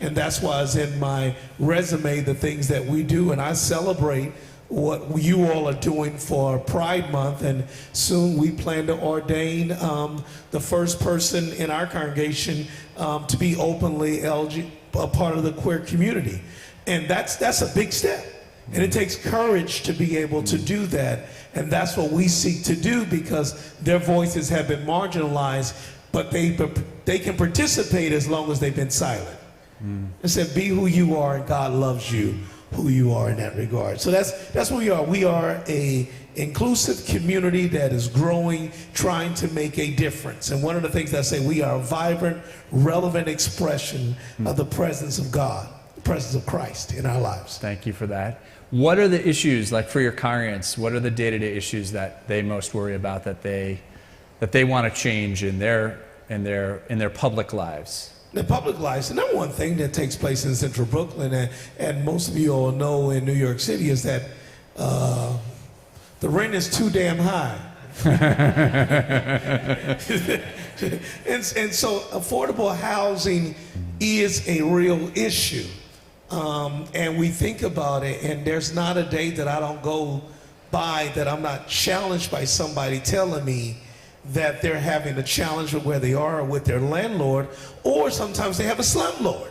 And that's why it's in my resume, the things that we do. And I celebrate what you all are doing for Pride Month. And soon we plan to ordain the first person in our congregation to be openly a part of the queer community. And that's a big step. And it takes courage to be able to do that. And that's what we seek to do, because their voices have been marginalized, but they can participate as long as they've been silent. It said, be who you are, and God loves you who you are in that regard. So that's what we are. We are a inclusive community that is growing, trying to make a difference. And one of the things I say, we are a vibrant, relevant expression of the presence of God, the presence of Christ in our lives. Thank you for that. What are the issues, like for your congregants, what are the day-to-day issues that they most worry about, that they want to change in their public lives? The public lives, the number one thing that takes place in central Brooklyn, and most of you all know in New York City, is that the rent is too damn high. and so affordable housing is a real issue. And we think about it, and there's not a day that I don't go by that I'm not challenged by somebody telling me that they're having a challenge with where they are with their landlord, or sometimes they have a slumlord,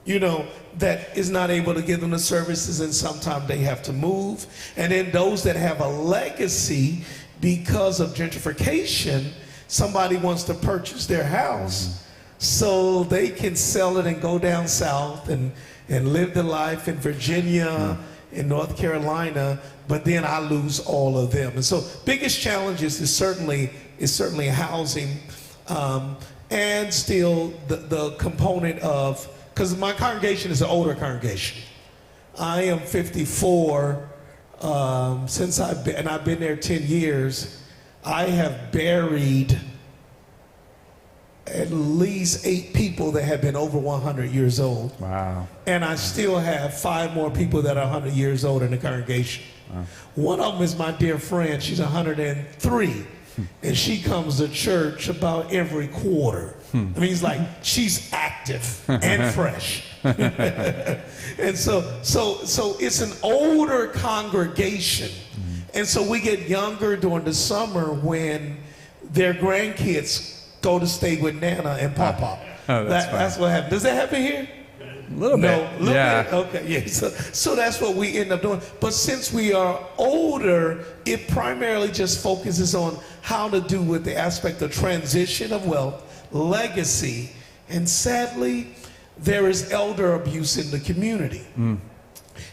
you know, that is not able to give them the services, and sometimes they have to move. And then those that have a legacy because of gentrification, somebody wants to purchase their house so they can sell it and go down south and live the life in Virginia, in North Carolina, but then I lose all of them. And so biggest challenges is certainly housing, and still the component of, because my congregation is an older congregation. I am 54, since I've been there 10 years. I have buried at least 8 people that have been over 100 years old. Wow. And I still have 5 more people that are 100 years old in the congregation. Wow. One of them is my dear friend. She's 103. And she comes to church about every quarter. I mean, it's like she's active and fresh. And so it's an older congregation. And so we get younger during the summer when their grandkids go to stay with Nana and Papa. Oh, That's what happens. Does that happen here? A little bit. No, little Yeah. bit? Okay, yeah. So that's what we end up doing. But since we are older, it primarily just focuses on how to do with the aspect of transition of wealth, legacy, and sadly, there is elder abuse in the community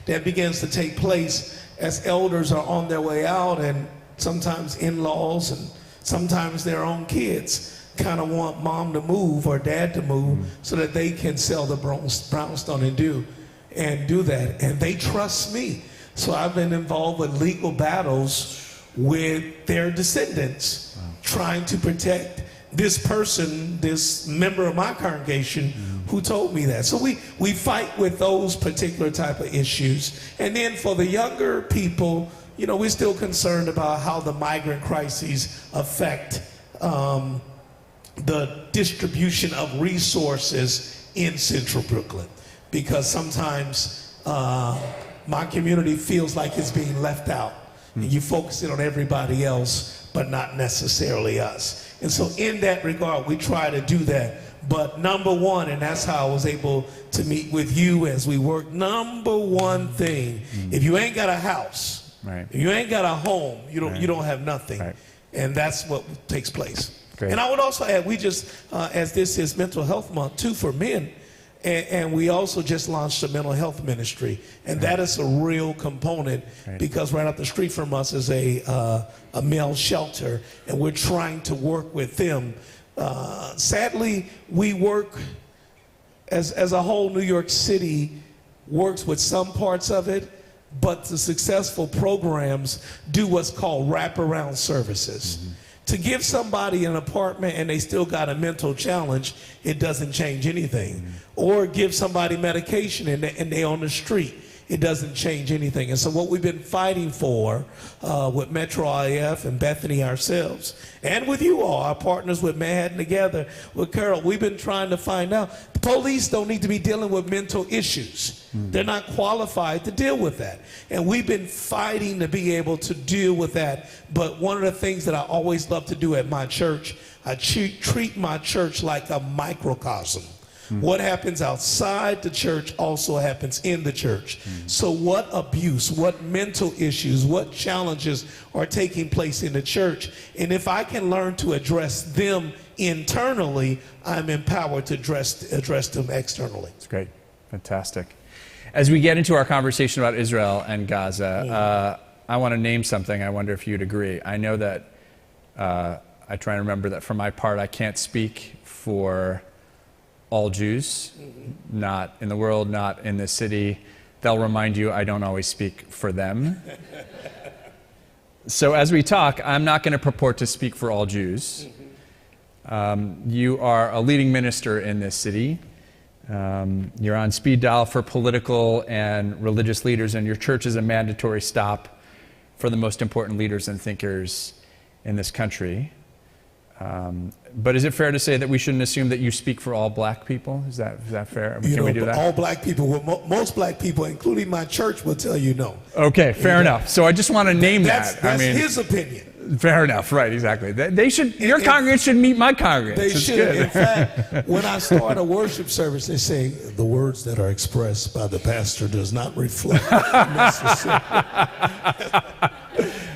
that begins to take place as elders are on their way out, and sometimes in-laws and sometimes their own kids kind of want mom to move or dad to move so that they can sell the brownstone and do that. And they trust me. So I've been involved with legal battles with their descendants, trying to protect this person, this member of my congregation who told me that. So we fight with those particular type of issues. And then for the younger people, you know, we're still concerned about how the migrant crises affect the distribution of resources in Central Brooklyn, because sometimes my community feels like it's being left out. And you focus it on everybody else, but not necessarily us. And so in that regard, we try to do that. But number one, and that's how I was able to meet with you as we work, number one thing, if you ain't got a house, Right. if you ain't got a home, you don't, Right. you don't have nothing. Right. And that's what takes place. Great. And I would also add, we just, as this is Mental Health Month, too, for men, and we also just launched a mental health ministry. And that is a real component, because right up the street from us is a male shelter, and we're trying to work with them. Sadly, we work, as a whole, New York City works with some parts of it, but the successful programs do what's called wraparound services. To give somebody an apartment and they still got a mental challenge, it doesn't change anything. Or give somebody medication and they on the street, it doesn't change anything. And so what we've been fighting for with Metro IF and Bethany ourselves, and with you all, our partners with Manhattan Together, with Carol, we've been trying to find out, the police don't need to be dealing with mental issues. They're not qualified to deal with that. And we've been fighting to be able to deal with that. But one of the things that I always love to do at my church, I treat my church like a microcosm. What happens outside the church also happens in the church. So what abuse, what mental issues, what challenges are taking place in the church? And if I can learn to address them internally, I'm empowered to address them externally. That's great. Fantastic. As we get into our conversation about Israel and Gaza, I want to name something. I wonder if you'd agree. I know that I try and remember that for my part, I can't speak for all Jews, not in the world, not in this city. They'll remind you I don't always speak for them. So as we talk, I'm not going to purport to speak for all Jews. You are a leading minister in this city. You're on speed dial for political and religious leaders, and your church is a mandatory stop for the most important leaders and thinkers in this country. But is it fair to say that we shouldn't assume that you speak for all black people? Is that fair? Can we do that? All black people, well, most black people, including my church, will tell you no. Okay, fair enough. So I just want to name that. That's his opinion. Fair enough, right, exactly. They should. Your congregation should meet my congregation. They should. Good. In fact, when I start a worship service, they say the words that are expressed by the pastor does not reflect necessarily.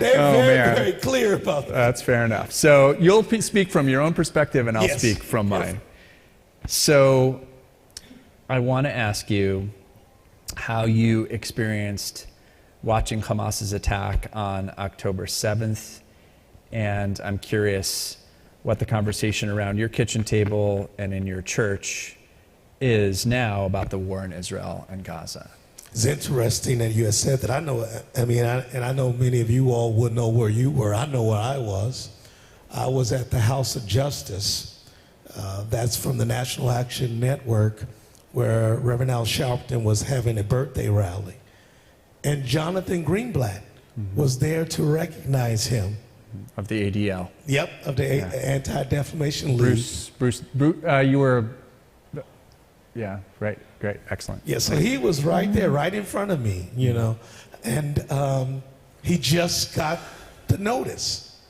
They're very clear about that. That's fair enough. So you'll speak from your own perspective, and I'll Yes. speak from mine. So I want to ask you how you experienced watching Hamas's attack on October 7th, and I'm curious what the conversation around your kitchen table and in your church is now about the war in Israel and Gaza. It's interesting that you had said that. I know, I know many of you all would know where you were. I know where I was. I was at the House of Justice That's from the National Action Network, where Reverend Al Sharpton was having a birthday rally. And Jonathan Greenblatt was there to recognize him. Of the ADL. Yep, of the Anti-Defamation League. Bruce, you were, yeah, right, great, excellent. Yeah, so he was right there, right in front of me, you know, and he just got the notice.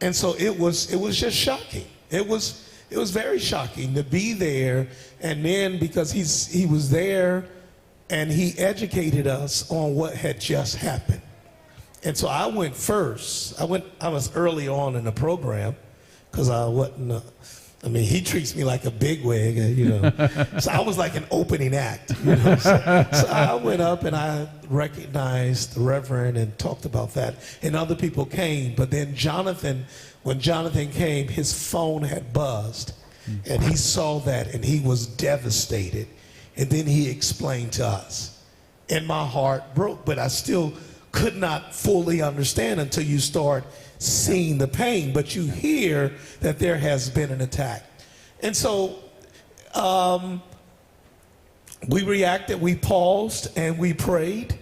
And so it was just shocking. It was very shocking to be there, and then because he was there and he educated us on what had just happened. And so I went first. I was early on in the program because I wasn't, he treats me like a bigwig, you know. So I was like an opening act, you know. So I went up and I recognized the Reverend and talked about that. And other people came, but then when Jonathan came, his phone had buzzed. And he saw that and he was devastated. And then he explained to us. And my heart broke, but I still could not fully understand until you start seeing the pain, but you hear that there has been an attack. And so we reacted, we paused, and we prayed.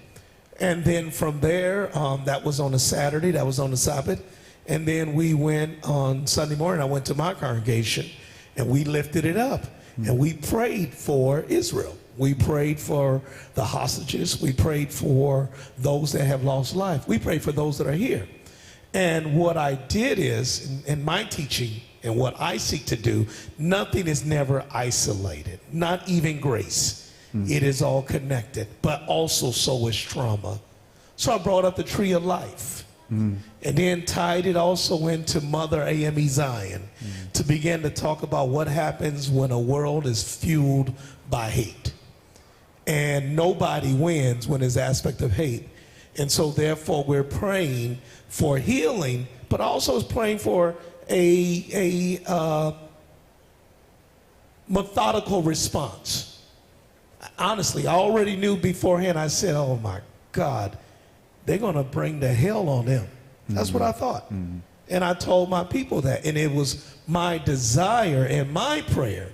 And then from there, that was on a Saturday, that was on the Sabbath. And then we went on Sunday morning, I went to my congregation, and we lifted it up. And we prayed for Israel. We prayed for the hostages. We prayed for those that have lost life. We prayed for those that are here. And what I did is, in my teaching and what I seek to do, nothing is never isolated, not even grace. It is all connected, but also so is trauma. So I brought up the tree of life. And then tied it also into Mother AME Zion to begin to talk about what happens when a world is fueled by hate. And nobody wins when there's aspect of hate. And so therefore we're praying for healing, but also praying for a methodical response. Honestly, I already knew beforehand. I said, oh my God, they're going to bring the hell on them. That's what I thought. And I told my people that. And it was my desire and my prayer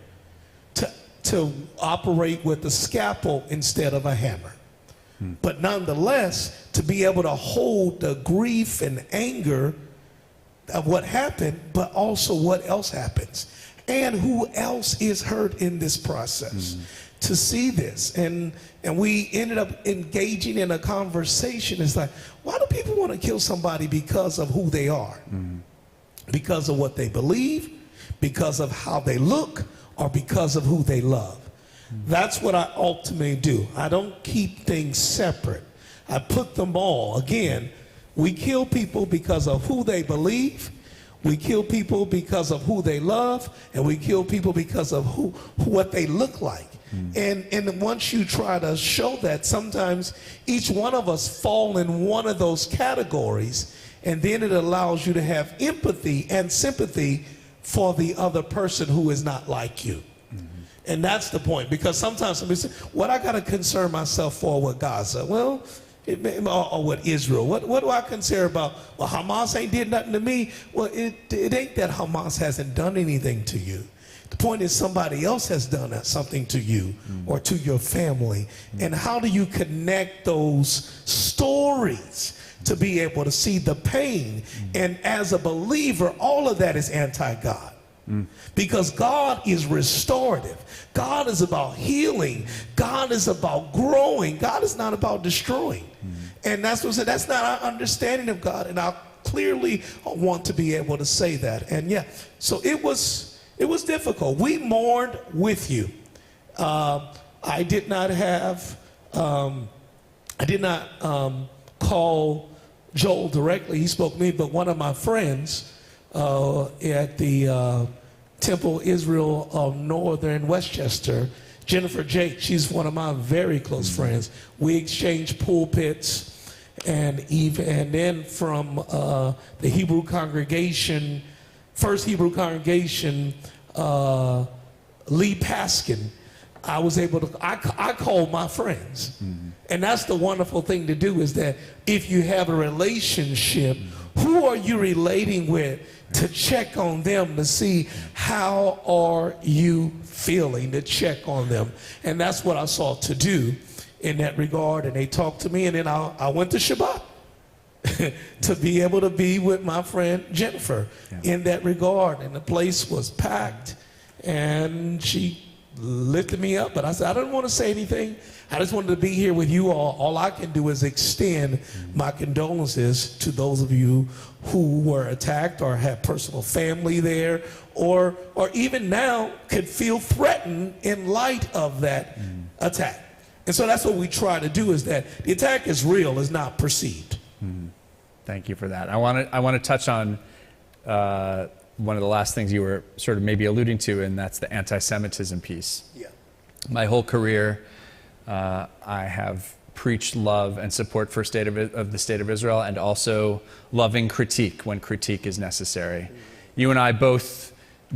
to operate with a scalpel instead of a hammer. But nonetheless, to be able to hold the grief and anger of what happened, but also what else happens. And who else is hurt in this process. To see this. And we ended up engaging in a conversation. It's like, why do people want to kill somebody because of who they are? Because of what they believe, because of how they look, or because of who they love. That's what I ultimately do. I don't keep things separate. I put them all. Again, we kill people because of who they believe. We kill people because of who they love, and we kill people because of what they look like. And once you try to show that, sometimes each one of us fall in one of those categories, and then it allows you to have empathy and sympathy for the other person who is not like you. And that's the point, because sometimes somebody says, what I got to concern myself for with Gaza? Well, or with Israel. What do I concern about? Well, Hamas ain't did nothing to me. Well, it ain't that Hamas hasn't done anything to you. The point is somebody else has done something to you or to your family. And how do you connect those stories to be able to see the pain? And as a believer, all of that is anti-God. Because God is restorative. God is about healing. God is about growing. God is not about destroying. And that's what that's not our understanding of God. And I clearly want to be able to say that. And yeah, so it was difficult. We mourned with you. I did not call Joel directly. He spoke to me, but one of my friends at the Temple Israel of Northern Westchester, Jennifer Jake, she's one of my very close friends. We exchanged pulpits, and then from the Hebrew congregation, First Hebrew Congregation, Lee Paskin, I was able to, I called my friends. And that's the wonderful thing to do, is that if you have a relationship Who are you relating with to check on them to see how are you feeling, to check on them? And that's what I sought to do in that regard. And they talked to me, and then I went to Shabbat to be able to be with my friend Jennifer in that regard. And the place was packed, and she lifted me up. But I said, I didn't want to say anything. I just wanted to be here with you all. All I can do is extend my condolences to those of you who were attacked or had personal family there, or even now could feel threatened in light of that attack. And so that's what we try to do, is that the attack is real, is not perceived. Thank you for that. I want to touch on one of the last things you were sort of maybe alluding to, and that's the anti-Semitism piece. Yeah. My whole career, I have preached love and support for the state of Israel, and also loving critique when critique is necessary. You and I both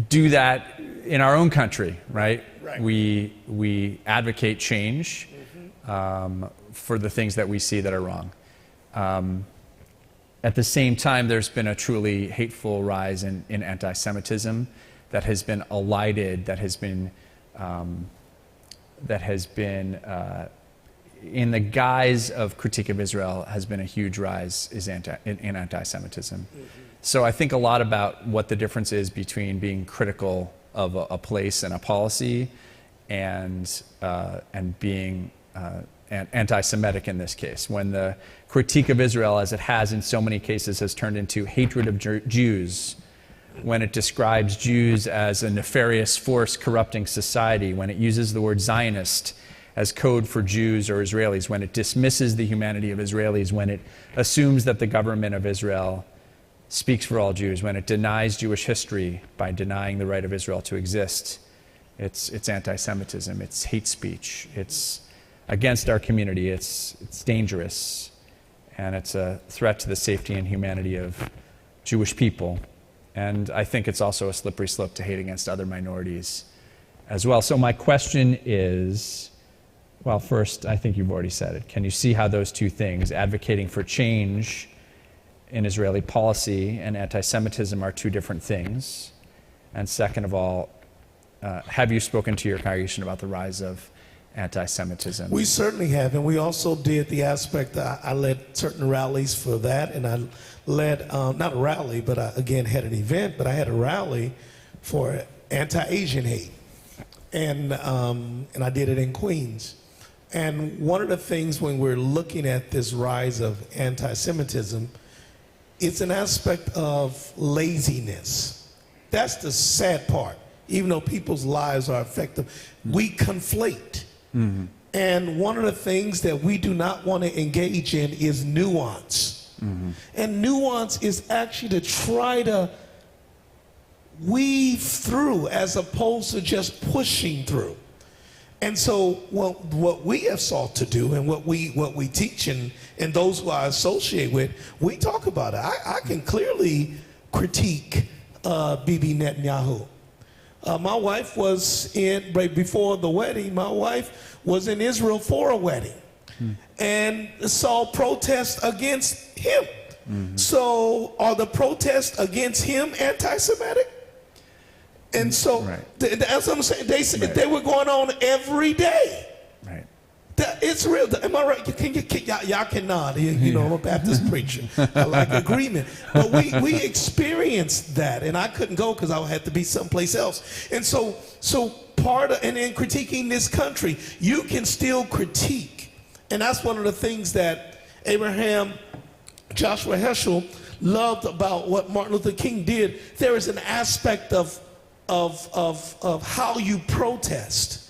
do that in our own country, right? Right. We advocate change for the things that we see that are wrong. At the same time, there's been a truly hateful rise in anti-Semitism that has been elided, that has been in the guise of critique of Israel, has been a huge rise in anti-Semitism. So I think a lot about what the difference is between being critical of a place and a policy and being anti-Semitic in this case. When the critique of Israel, as it has in so many cases, has turned into hatred of Jews, when it describes Jews as a nefarious force corrupting society, when it uses the word Zionist as code for Jews or Israelis, when it dismisses the humanity of Israelis, when it assumes that the government of Israel speaks for all Jews, when it denies Jewish history by denying the right of Israel to exist, it's anti-Semitism, it's hate speech, it's against our community, it's dangerous, and it's a threat to the safety and humanity of Jewish people. And I think it's also a slippery slope to hate against other minorities as well. So my question is, well, first, I think you've already said it. Can you see how those two things, advocating for change in Israeli policy and anti-Semitism, are two different things? And second of all, have you spoken to your congregation about the rise of anti-Semitism? We certainly have, and we also did the aspect, I led certain rallies for that, and I led, not a rally, but I, again, had an event, but I had a rally for anti-Asian hate, and I did it in Queens. And one of the things when we're looking at this rise of anti-Semitism, it's an aspect of laziness. That's the sad part. Even though people's lives are affected, we conflate. And one of the things that we do not want to engage in is nuance. And nuance is actually to try to weave through as opposed to just pushing through. And so what we have sought to do, and what we teach, and those who I associate with, we talk about it. I can clearly critique Bibi Netanyahu. My wife was right before the wedding, my wife was in Israel for a wedding and saw protests against him. So are the protests against him anti-Semitic? And so that's what I'm saying. They were going on every day. Right. It's real. Am I right? Y'all can nod. You know, I'm a Baptist preacher. I like agreement. But we experienced that, and I couldn't go because I had to be someplace else. And so part of, and in critiquing this country, you can still critique. And that's one of the things that Abraham Joshua Heschel loved about what Martin Luther King did. There is an aspect of how you protest.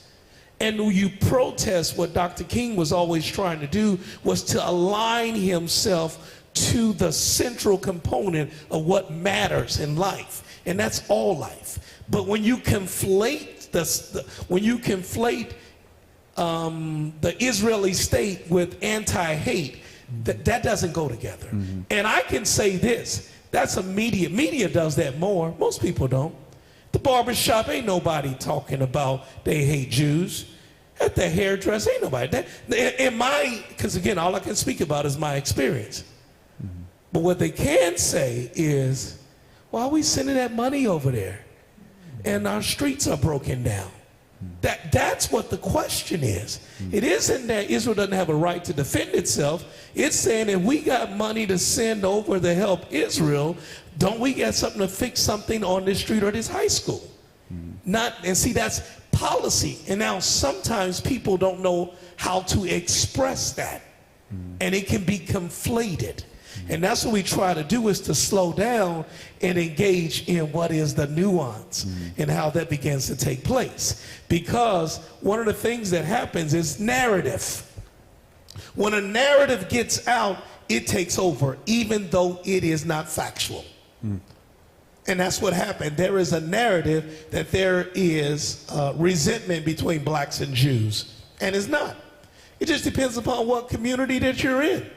And when you protest, what Dr. King was always trying to do was to align himself to the central component of what matters in life, and that's all life. But when you conflate the Israeli state with anti-hate, that doesn't go together. And I can say this: that's a media does that more. Most people don't. The barbershop, ain't nobody talking about they hate Jews. At the hairdresser, ain't nobody. Because again, all I can speak about is my experience. But what they can say is, why are we sending that money over there? And our streets are broken down. That's what the question is. It isn't that Israel doesn't have a right to defend itself. It's saying if we got money to send over to help Israel, don't we get something to fix something on this street or this high school? And see, that's policy. And now sometimes people don't know how to express that. And it can be conflated. And that's what we try to do, is to slow down and engage in what is the nuance and how that begins to take place. Because one of the things that happens is narrative. When a narrative gets out, it takes over, even though it is not factual. And that's what happened. There is a narrative that there is resentment between blacks and Jews. And it's not. It just depends upon what community that you're in.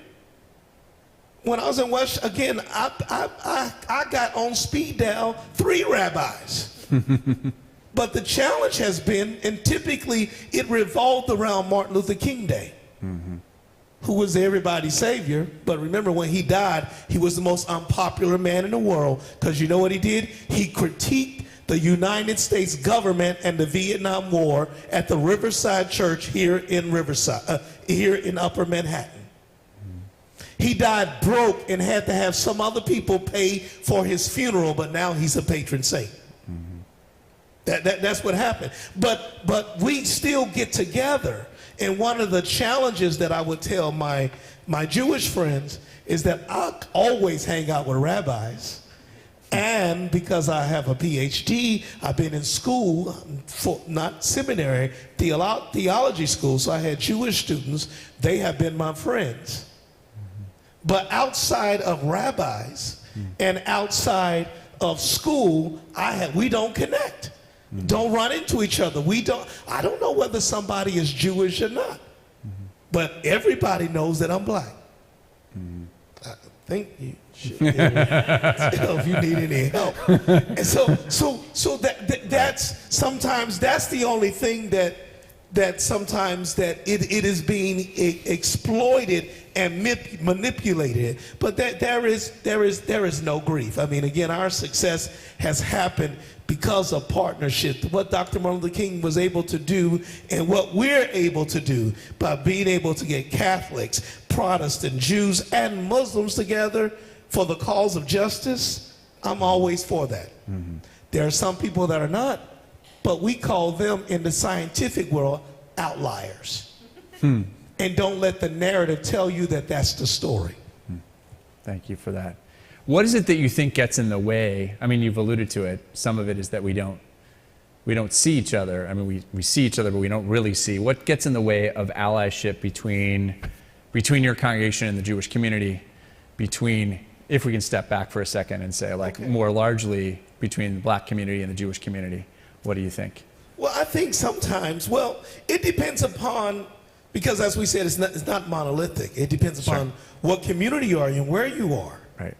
When I was in West, again, I got on speed dial 3 rabbis. But the challenge has been, and typically it revolved around Martin Luther King Day, who was everybody's savior. But remember, when he died, he was the most unpopular man in the world, because you know what he did? He critiqued the United States government and the Vietnam War at the Riverside Church here in here in Upper Manhattan. He died broke and had to have some other people pay for his funeral, but now he's a patron saint. That's what happened. But we still get together. And one of the challenges that I would tell my Jewish friends is that I always hang out with rabbis. And because I have a PhD, I've been in school, not seminary, theology school. So I had Jewish students. They have been my friends. But outside of rabbis and outside of school, we don't connect. Don't run into each other. I don't know whether somebody is Jewish or not. But everybody knows that I'm black. I think you should if you need any help. And so that's sometimes that's the only thing that sometimes that it is being exploited and manipulated. But there is no grief. I mean, again, our success has happened because of partnership. What Dr. Martin Luther King was able to do and what we're able to do by being able to get Catholics, Protestant, Jews, and Muslims together for the cause of justice, I'm always for that. There are some people that are not, but we call them in the scientific world outliers. And don't let the narrative tell you that that's the story. Thank you for that. What is it that you think gets in the way? I mean, you've alluded to it. Some of it is that we don't see each other. I mean, we see each other, but we don't really see. What gets in the way of allyship between your congregation and the Jewish community, if we can step back for a second and say, like, more largely between the black community and the Jewish community? What do you think? Well, I think sometimes, it depends upon, because as we said, it's not monolithic. It depends upon what community you are in, where you are. Right.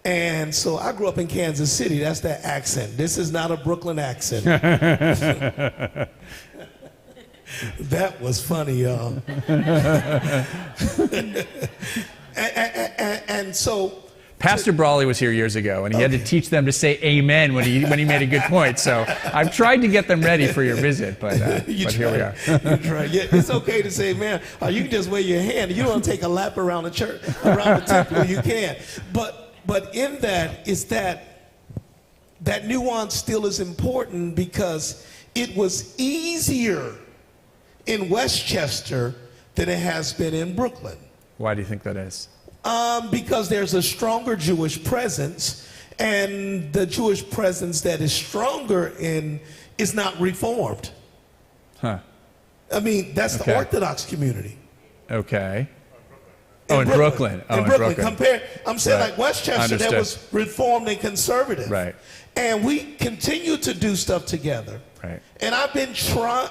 And so I grew up in Kansas City. That's that accent. This is not a Brooklyn accent. That was funny, y'all. and so Pastor Brawley was here years ago, and he had to teach them to say amen when he made a good point. So I've tried to get them ready for your visit, but here we are. You try. Yeah, it's okay to say amen. Or you can just wave your hand. You don't want to take a lap around the church, around the temple. You can. But in that is that nuance still is important, because it was easier in Westchester than it has been in Brooklyn. Why do you think that is? Because there's a stronger Jewish presence, and the Jewish presence that is stronger is not Reformed. Huh. I mean, that's the Orthodox community. Okay. In Brooklyn. In Brooklyn. I'm saying like Westchester, that was Reformed and conservative. Right. And we continue to do stuff together. Right. And I tried.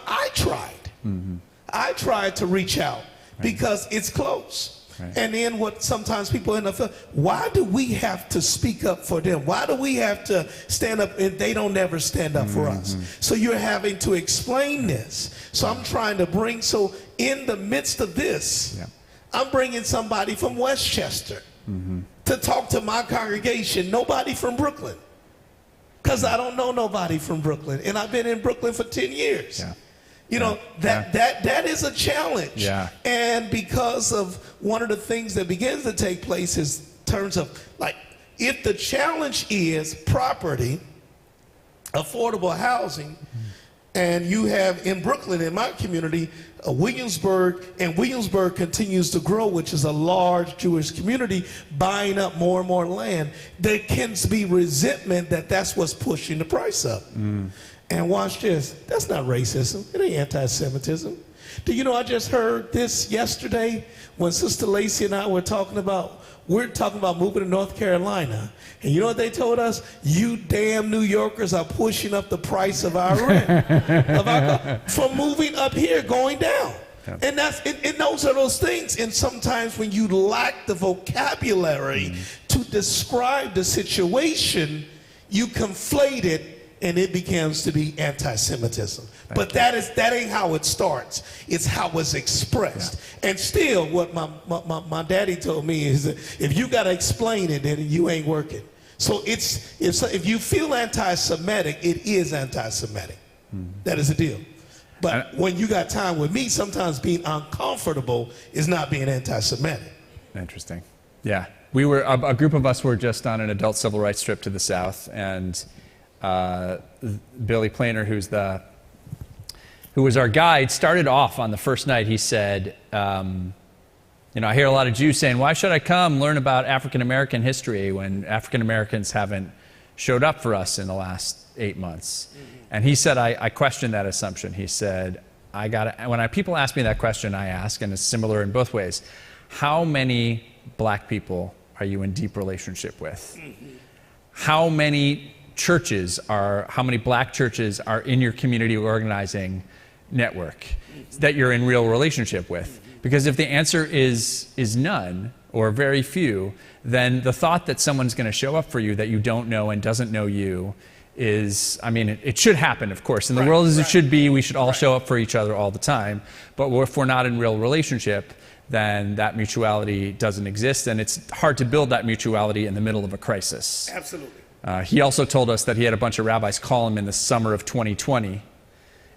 I tried to reach out because it's close. Right. And then what sometimes people end up feeling, why do we have to speak up for them? Why do we have to stand up and they don't ever stand up for us? So you're having to explain this. So I'm trying to so in the midst of this, I'm bringing somebody from Westchester to talk to my congregation, nobody from Brooklyn. Because I don't know nobody from Brooklyn. And I've been in Brooklyn for 10 years. Yeah. You know, that is a challenge. Yeah. And because of one of the things that begins to take place is terms of, like, if the challenge is property, affordable housing, and you have in Brooklyn, in my community, Williamsburg, and Williamsburg continues to grow, which is a large Jewish community, buying up more and more land, there can be resentment that that's what's pushing the price up. And watch this, that's not racism, it ain't anti-Semitism. Do you know, I just heard this yesterday when Sister Lacey and I were talking about moving to North Carolina. And you know what they told us? You damn New Yorkers are pushing up the price of our rent. From moving up here, going down. Yeah. And those are those things. And sometimes when you lack the vocabulary to describe the situation, you conflate it and it begins to be anti-Semitism. But that ain't how it starts. It's how it's expressed. Yeah. And still, what my daddy told me is that if you got to explain it, then you ain't working. So if you feel anti-Semitic, it is anti-Semitic. That is the deal. But when you got time with me, sometimes being uncomfortable is not being anti-Semitic. Interesting. Yeah. We were, a group of us were just on an adult civil rights trip to the South, and Billy Planer, who was our guide, started off on the first night. He said, you know, I hear a lot of Jews saying, why should I come learn about African-American history when African-Americans haven't showed up for us in the last 8 months? And he said, I questioned that assumption. He said, when people ask me that question, I ask, and it's similar in both ways, how many black people are you in deep relationship with? How many black churches are in your community organizing network that you're in real relationship with? Because if the answer is none or very few, then the thought that someone's going to show up for you that you don't know and doesn't know you is, I mean, it should happen, of course. In the world as it should be, we should all show up for each other all the time. But if we're not in real relationship, then that mutuality doesn't exist, and it's hard to build that mutuality in the middle of a crisis. Absolutely. He also told us that he had a bunch of rabbis call him in the summer of 2020,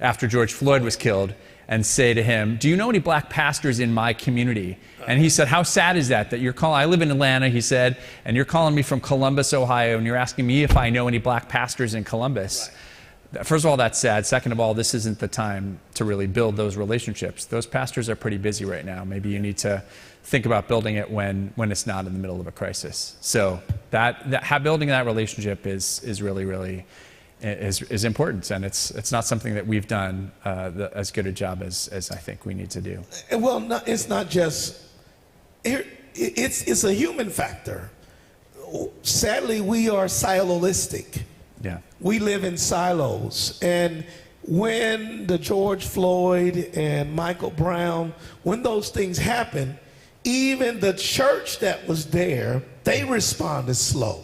after George Floyd was killed, and say to him, do you know any black pastors in my community? And he said, how sad is that you're calling, I live in Atlanta, he said, and you're calling me from Columbus, Ohio, and you're asking me if I know any black pastors in Columbus. Right. First of all, that's sad. Second of all, this isn't the time to really build those relationships. Those pastors are pretty busy right now. Maybe you need to think about building it when it's not in the middle of a crisis. So building that relationship is really, really is important, and it's not something that we've done as good a job as I think we need to do. Well, it's not just it's a human factor. Sadly, we are siloistic. Yeah, we live in silos, and when the George Floyd and Michael Brown, when those things happen, even the church that was there, they responded slow.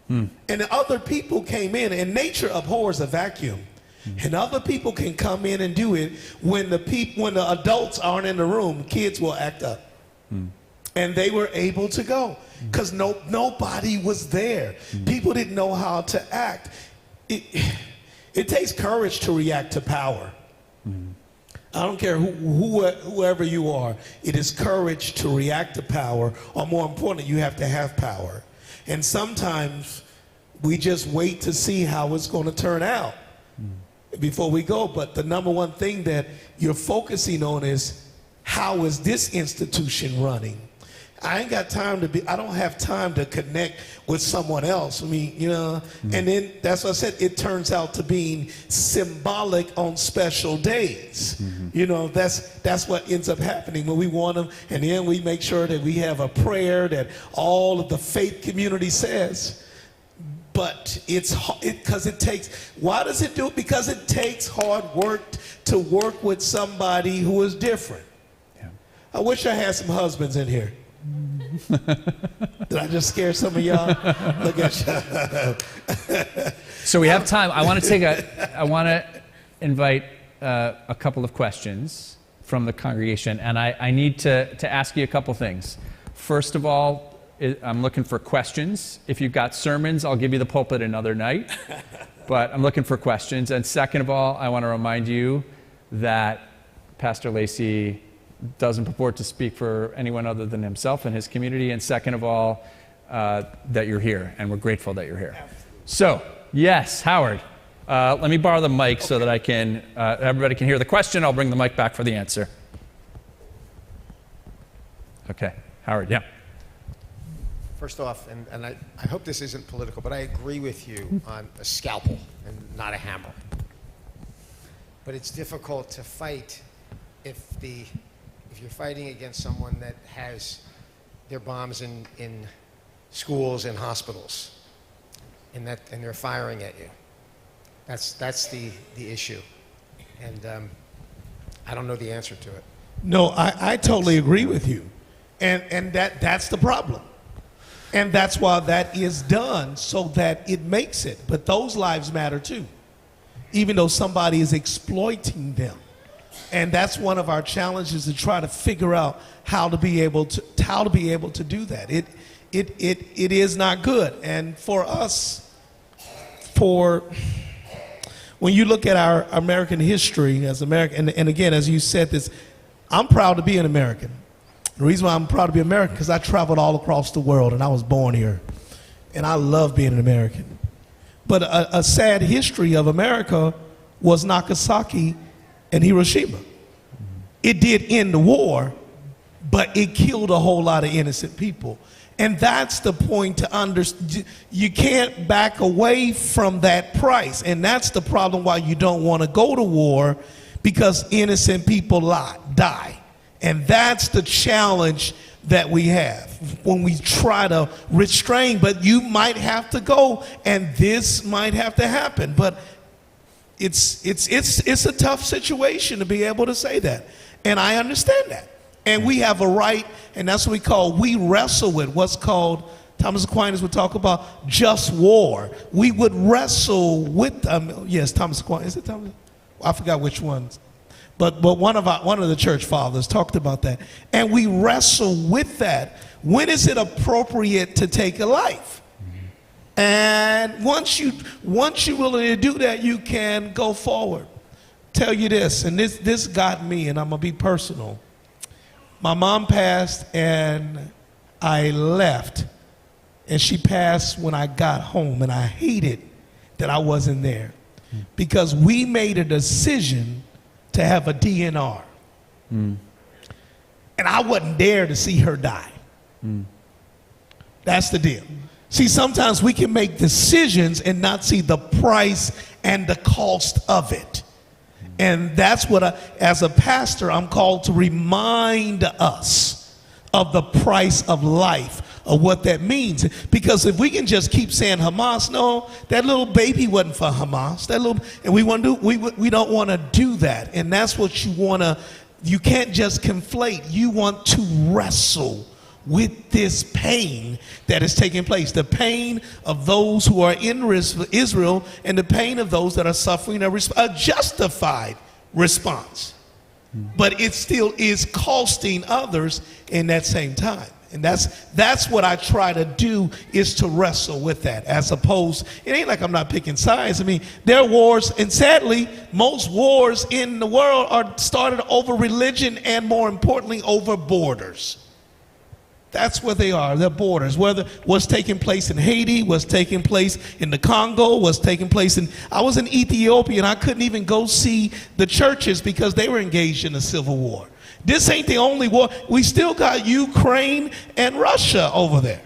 And other people came in, and nature abhors a vacuum. And other people can come in and do it when the adults aren't in the room. Kids will act up. And they were able to go because nobody was there. People didn't know how to act. It takes courage to react to power. I don't care whoever you are. It is courage to react to power, or more important, you have to have power. And sometimes we just wait to see how it's going to turn out before we go. But the number one thing that you're focusing on is, how is this institution running? I don't have time to connect with someone else. I mean, you know, and then that's what I said, it turns out to being symbolic on special days. You know, that's what ends up happening when we want them, and then we make sure that we have a prayer that all of the faith community says. But why does it do it? Because it takes hard work to work with somebody who is different. Yeah. I wish I had some husbands in here. Did I just scare some of y'all? Look at you. So we have time. I want to invite a couple of questions from the congregation, and I need to ask you a couple things. First of all, I'm looking for questions. If you've got sermons, I'll give you the pulpit another night. But I'm looking for questions. And second of all, I want to remind you that Pastor Lacey doesn't purport to speak for anyone other than himself and his community. And second of all, that you're here, and we're grateful that you're here. So, yes, Howard, let me borrow the mic so that I can, everybody can hear the question. I'll bring the mic back for the answer. Okay, Howard, yeah. First off, and I hope this isn't political, but I agree with you on a scalpel and not a hammer. But it's difficult to fight if you're fighting against someone that has their bombs in schools and hospitals, and they're firing at you. That's the issue, and I don't know the answer to it. No, I totally agree with you, and that's the problem. And that's why that is done, so that it makes it. But those lives matter too, even though somebody is exploiting them. And that's one of our challenges, to try to figure out how to be able to do that. It is not good. And for us, when you look at our American history as American, and again, as you said this, I'm proud to be an American. The reason why I'm proud to be American, because I traveled all across the world, and I was born here. And I love being an American. But a sad history of America was Nagasaki and Hiroshima. It did end the war, but it killed a whole lot of innocent people. And that's the point to understand. You can't back away from that price. And that's the problem why you don't want to go to war, because innocent people die. And that's the challenge that we have when we try to restrain. But you might have to go, and this might have to happen. But it's a tough situation to be able to say that. And I understand that. And we have a right, and that's what we wrestle with what's called, Thomas Aquinas would talk about just war. We would wrestle with, yes, Thomas Aquinas, is it Thomas? I forgot which ones. But one of the church fathers talked about that. And we wrestle with that. When is it appropriate to take a life? And once you're willing to do that, you can go forward. Tell you this, and this got me, and I'm going to be personal. My mom passed, and I left. And she passed when I got home, and I hated that I wasn't there. Because we made a decision to have a DNR. And I wasn't there to see her die. That's the deal. See, sometimes we can make decisions and not see the price and the cost of it. And that's what, as a pastor, I'm called to remind us of the price of life, of what that means. Because if we can just keep saying Hamas, no, that little baby wasn't for Hamas. And we don't want to do that. And that's what you want to, you can't just conflate. You want to wrestle with this pain that is taking place. The pain of those who are in Israel, and the pain of those that are suffering a justified response. But it still is costing others in that same time. And that's what I try to do, is to wrestle with that, as opposed, it ain't like I'm not picking sides. I mean, there are wars, and sadly, most wars in the world are started over religion, and more importantly, over borders. That's where they are, their borders. Whether what's taking place in Haiti, what's taking place in the Congo, what's taking place in, I was in Ethiopia, and I couldn't even go see the churches because they were engaged in a civil war. This ain't the only war. We still got Ukraine and Russia over there.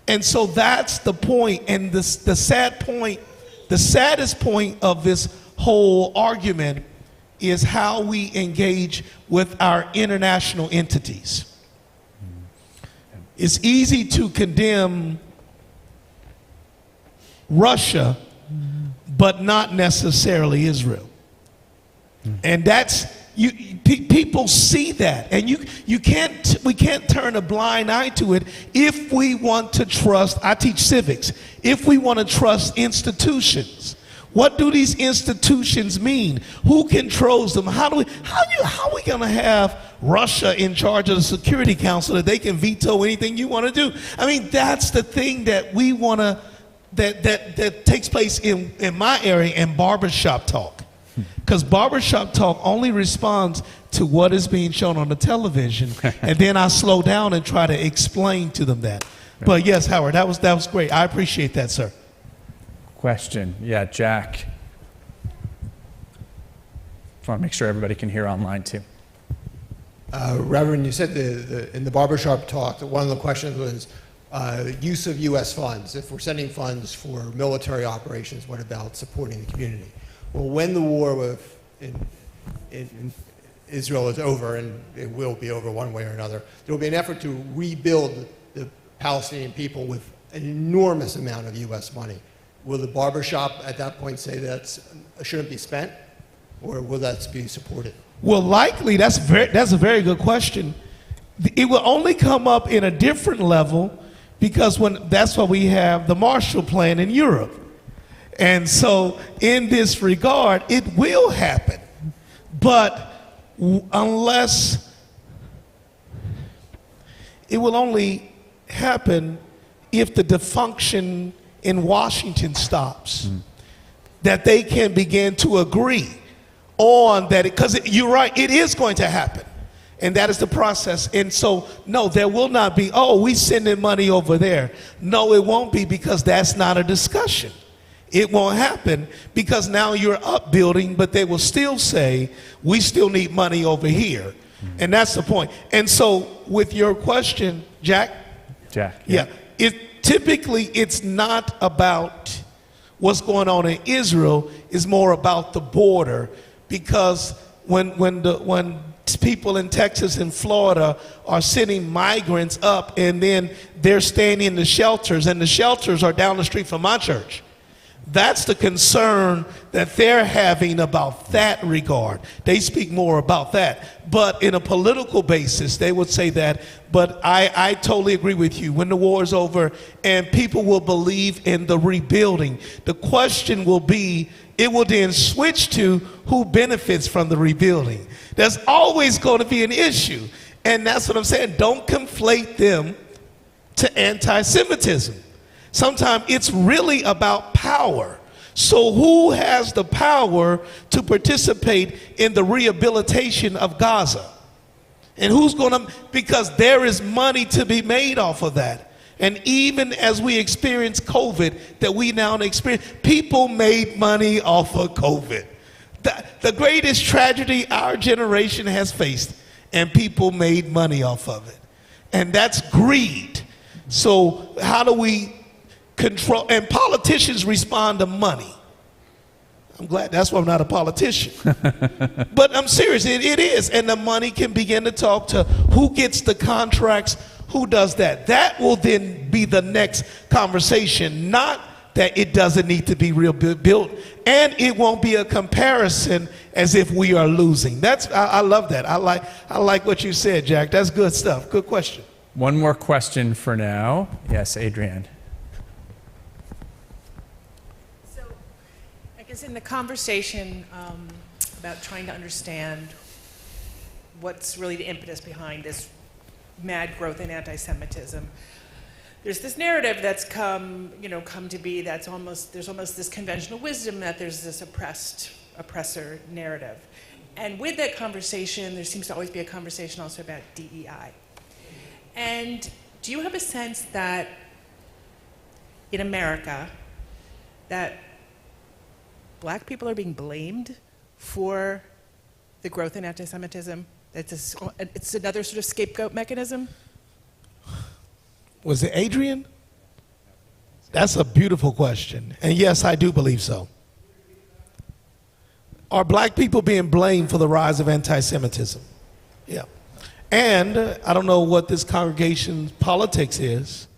And so that's the point. And the sad point, the saddest point of this whole argument is how we engage with our international entities. It's easy to condemn Russia, but not necessarily Israel. And that's, people see that, and we can't turn a blind eye to it if we want to trust. I teach civics. If we want to trust institutions, What do these institutions mean? Who controls them? How are we going to have Russia in charge of the Security Council that they can veto anything you want to do? I mean, that's the thing that we want to, that takes place in my area in barbershop talk. Because barbershop talk only responds to what is being shown on the television, and then I slow down and try to explain to them that. But yes, Howard, that was great. I appreciate that, sir. Question. Yeah, Jack. Just want to make sure everybody can hear online too. Reverend, you said in the barbershop talk that one of the questions was use of U.S. funds. If we're sending funds for military operations, what about supporting the community? Well, when the war in Israel is over, and it will be over one way or another, there will be an effort to rebuild the Palestinian people with an enormous amount of U.S. money. Will the barbershop at that point say that shouldn't be spent, or will that be supported? Well, likely, that's a very good question. It will only come up in a different level because that's why we have the Marshall Plan in Europe. And so in this regard, it will happen. But unless it will only happen if the dysfunction in Washington stops, that they can begin to agree on that, because you're right, it is going to happen. And that is the process. And so, no, there will not be, oh, we sending money over there. No, it won't be, because that's not a discussion. It won't happen because now you're upbuilding, but they will still say, we still need money over here. And that's the point. And so with your question, Jack? Yeah. Typically, it's not about what's going on in Israel. It's more about the border, because when people in Texas and Florida are sending migrants up, and then they're staying in the shelters, and the shelters are down the street from my church. That's the concern that they're having about that regard. They speak more about that. But in a political basis, they would say that. But I totally agree with you. When the war is over and people will believe in the rebuilding, the question will be, it will then switch to who benefits from the rebuilding. There's always going to be an issue. And that's what I'm saying. Don't conflate them to anti-Semitism. Sometimes it's really about power. So who has the power to participate in the rehabilitation of Gaza? And who's going to, because there is money to be made off of that. And even as we experience COVID, that we now experience, people made money off of COVID. The greatest tragedy our generation has faced, and people made money off of it. And that's greed. So how do we control, and politicians respond to money. I'm glad that's why I'm not a politician. But I'm serious, it is. And the money can begin to talk to who gets the contracts, who does that. That will then be the next conversation, not that it doesn't need to be built, and it won't be a comparison as if we are losing. I love that. I like what you said, Jack. That's good stuff. Good question. One more question for now. Yes, Adrienne. Is in the conversation about trying to understand what's really the impetus behind this mad growth in anti-Semitism, there's this narrative that's come to be there's almost this conventional wisdom that there's this oppressor narrative. And with that conversation, there seems to always be a conversation also about DEI. And do you have a sense that in America that Black people are being blamed for the growth in anti-Semitism? It's another sort of scapegoat mechanism? Was it Adrian? That's a beautiful question. And yes, I do believe so. Are Black people being blamed for the rise of anti-Semitism? Yeah. And I don't know what this congregation's politics is.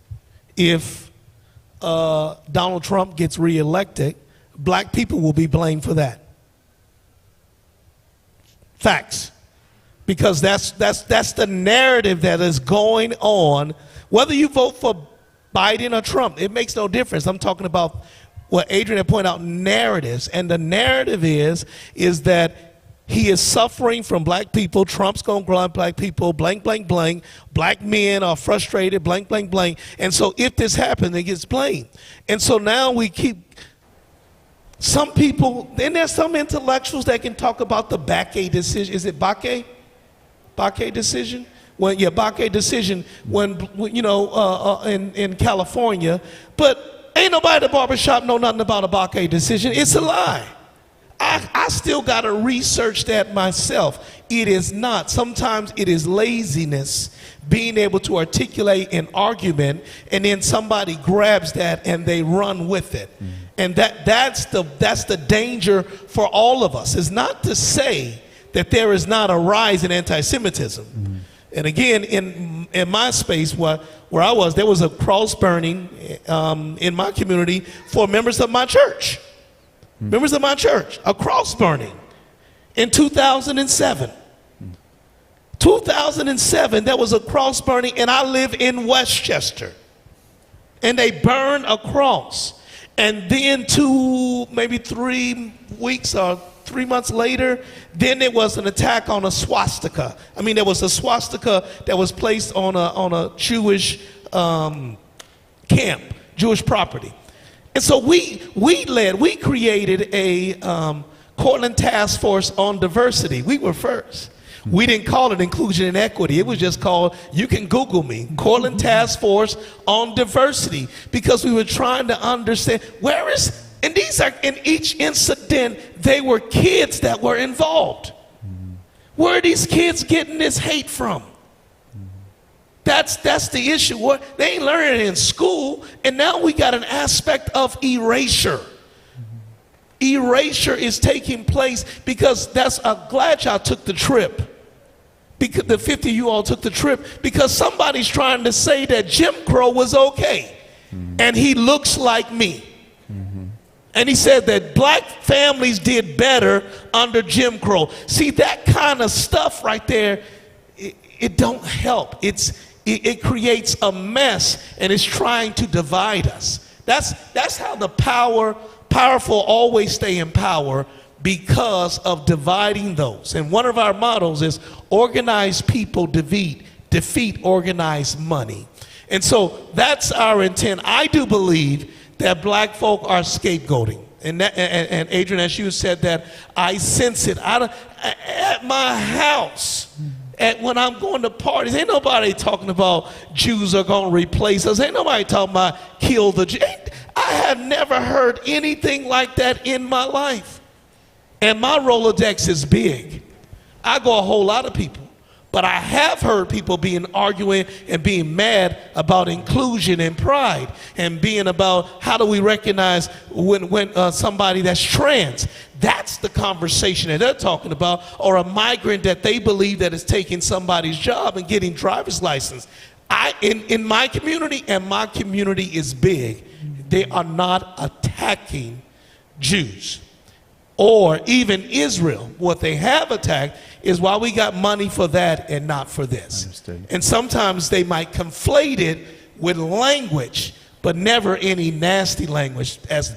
If Donald Trump gets reelected, Black people will be blamed for that. Facts. Because that's the narrative that is going on. Whether you vote for Biden or Trump, it makes no difference. I'm talking about what Adrian had pointed out, narratives. And the narrative is that he is suffering from black people. Trump's going to grow up black people, blank, blank, blank. Black men are frustrated, blank, blank, blank. And so if this happens, it gets blamed. And so now we keep, some people, then there's some intellectuals that can talk about the Bakke decision. Is it Bakke? Bakke decision? When, yeah, Bakke decision when you know, in California. But ain't nobody at the barbershop know nothing about a Bakke decision. It's a lie. I still got to research that myself. It is not. Sometimes it is laziness, being able to articulate an argument, and then somebody grabs that and they run with it. And that's the danger for all of us. It's not to say that there is not a rise in anti-Semitism. And again, in my space where I was, there was a cross burning in my community for members of my church. Members of my church, a cross burning in 2007. 2007, there was a cross burning, and I live in Westchester. And they burned a cross. And then maybe 3 weeks or 3 months later, then there was an attack on a swastika. I mean, there was a swastika that was placed on a Jewish camp, Jewish property. And so we created a Cortland Task Force on Diversity. We were first. We didn't call it inclusion and equity. It was just called, you can Google me, Cortland Task Force on Diversity, because we were trying to understand and these are, in each incident, they were kids that were involved. Where are these kids getting this hate from? That's the issue. They ain't learning it in school, and now we got an aspect of erasure. Erasure is taking place because I'm glad y'all took the trip. Because the 50 of you all took the trip, because somebody's trying to say that Jim Crow was okay, and he looks like me. And he said that black families did better under Jim Crow. See, that kind of stuff right there, it don't help. It creates a mess, and it's trying to divide us. That's how the powerful always stay in power, because of dividing those. And one of our mottos is organized people defeat organized money. And so that's our intent. I do believe that black folk are scapegoating. And Adrian, as you said that, I sense it. At my house, when I'm going to parties, ain't nobody talking about Jews are going to replace us. Ain't nobody talking about kill the Jews. I have never heard anything like that in my life. And my Rolodex is big. I go a whole lot of people. But I have heard people arguing and being mad about inclusion and pride, and being about how do we recognize when somebody that's trans. That's the conversation that they're talking about, or a migrant that they believe that is taking somebody's job and getting driver's license. In my community, and my community is big, they are not attacking Jews or even Israel. What they have attacked is why we got money for that and not for this. Understood. And sometimes they might conflate it with language, but never any nasty language as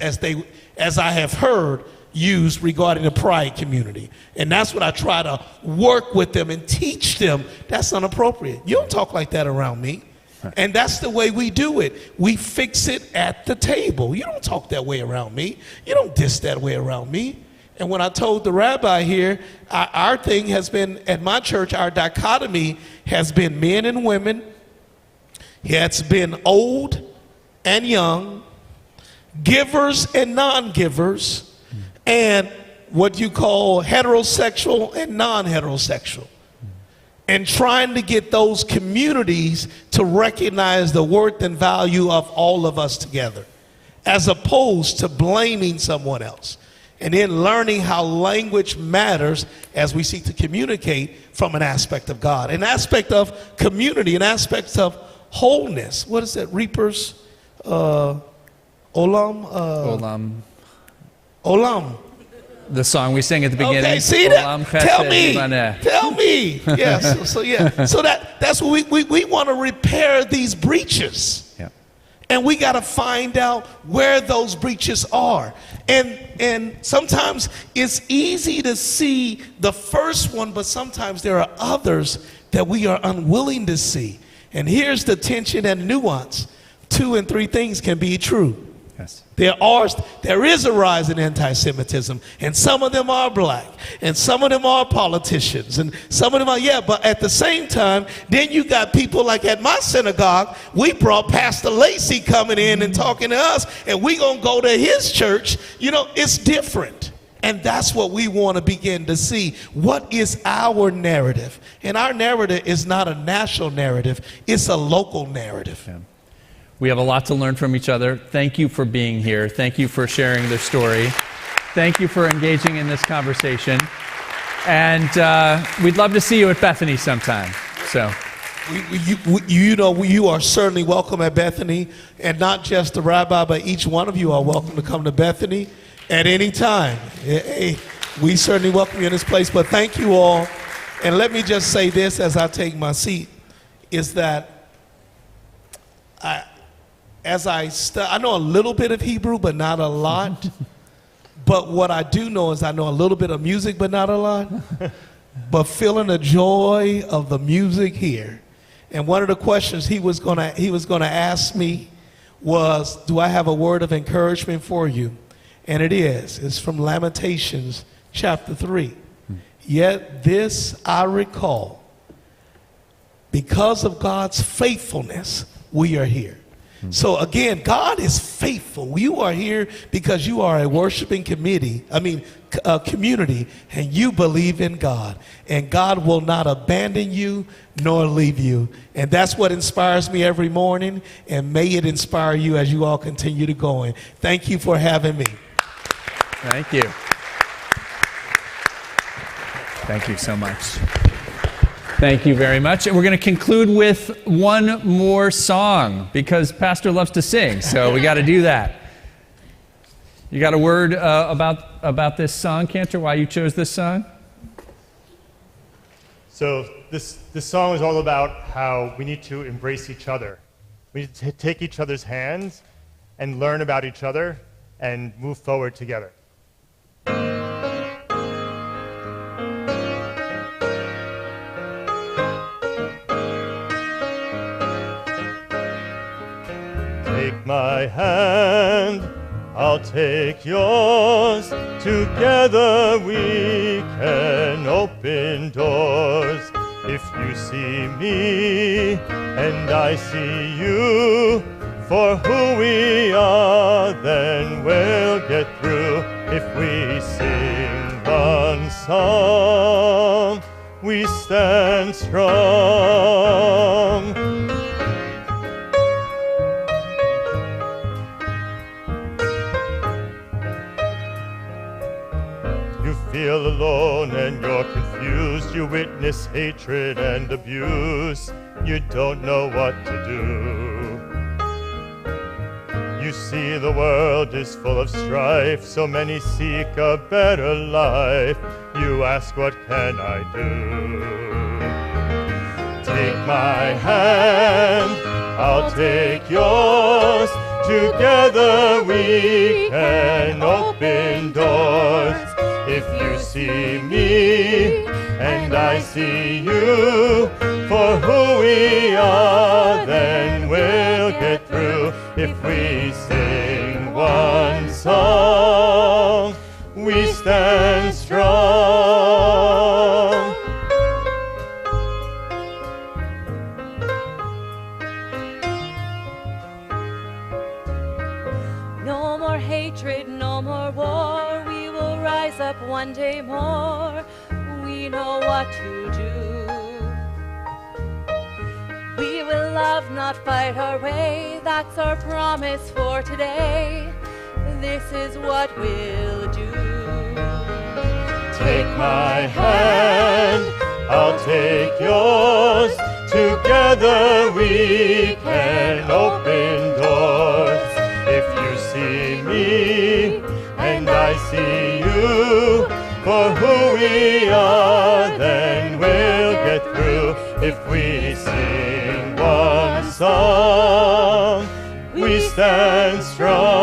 I have heard used regarding the pride community. And that's what I try to work with them and teach them. That's inappropriate. You don't talk like that around me. And that's the way we do it. We fix it at the table. You don't talk that way around me. You don't diss that way around me. And when I told the rabbi here, our thing has been, at my church, our dichotomy has been men and women. It's been old and young, givers and non-givers, and what you call heterosexual and non-heterosexual. And trying to get those communities to recognize the worth and value of all of us together, as opposed to blaming someone else. And then learning how language matters as we seek to communicate from an aspect of God, an aspect of community, an aspect of wholeness. What is that? Reapers, Olam? Olam. The song we sang at the beginning. Okay, see that? Tell me. Yes. So that's what we want to repair these breaches. Yeah. And we got to find out where those breaches are. And sometimes it's easy to see the first one, but sometimes there are others that we are unwilling to see. And here's the tension and nuance. 2 and 3 things can be true. Yes. There is a rise in anti-Semitism, and some of them are black, and some of them are politicians, and some of them are, but at the same time, then you got people like at my synagogue, we brought Pastor Lacey coming in and talking to us, and we gonna go to his church. You know, it's different. And that's what we want to begin to see. What is our narrative? And our narrative is not a national narrative, it's a local narrative. Yeah. We have a lot to learn from each other. Thank you for being here. Thank you for sharing their story. Thank you for engaging in this conversation. And we'd love to see you at Bethany sometime. So, you are certainly welcome at Bethany, and not just the rabbi, but each one of you are welcome to come to Bethany at any time. Hey, we certainly welcome you in this place, but thank you all. And let me just say this as I take my seat, is that I know a little bit of Hebrew, but not a lot. But what I do know is I know a little bit of music, but not a lot. But feeling the joy of the music here. And one of the questions he was gonna ask me was, do I have a word of encouragement for you? And it's from Lamentations chapter 3. Yet this I recall, because of God's faithfulness, we are here. So again, God is faithful. You are here because you are a worshiping community, and you believe in God. And God will not abandon you nor leave you. And that's what inspires me every morning. And may it inspire you as you all continue to go in. Thank you for having me. thank you. Thank you so much. Thank you very much. And we're going to conclude with one more song because Pastor loves to sing, so we got to do that. You got a word about this song, Cantor, why you chose this song? So this song is all about how we need to embrace each other. We need to take each other's hands and learn about each other and move forward together. Take my hand, I'll take yours. Together we can open doors. If you see me and I see you, for who we are, then we'll get through. If we sing one song, we stand strong. Feel alone and you're confused. You witness hatred and abuse. You don't know what to do. You see the world is full of strife. So many seek a better life. You ask, what can I do? Take my hand, I'll take yours. Together we can open doors. If you see me and I see you, for who we are, then we'll get through. If we sing one song, we stand strong. No more hatred, no more war. We will rise up one day more. We know what to do. We will love, not fight our way. That's our promise for today. This is what we'll do. Take my hand, I'll take yours. Together we can open doors. If you see me and I see you, for who we are, then we'll get through. If we sing one song, we stand strong.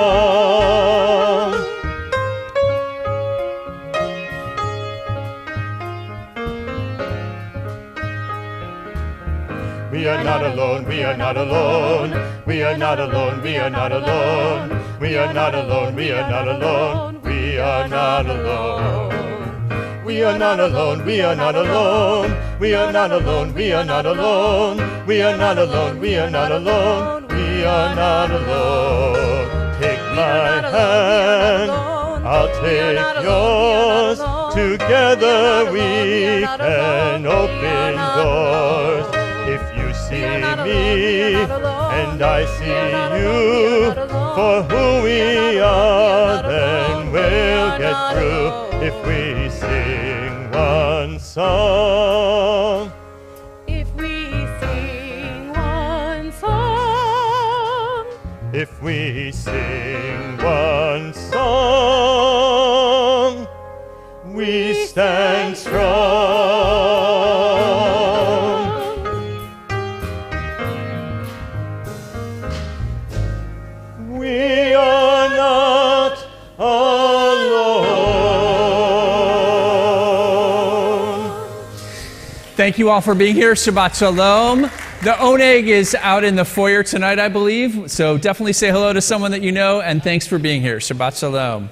We are not alone, we are not alone. We are not alone, we are not alone. We are not alone, we are not alone. We are not alone. We are not alone, we are not alone. We are not alone, we are not alone. We are not alone, we are not alone. We are not alone. Take my hand, I'll take yours. Together we can open doors. If you see me and I see you, for who we are, then we'll get through. If we sing one song, If we sing one song, if we sing one song, we stand strong. We are not alone. Thank you all for being here. Shabbat Shalom. The Oneg is out in the foyer tonight, I believe. So definitely say hello to someone that you know, and thanks for being here. Shabbat Shalom.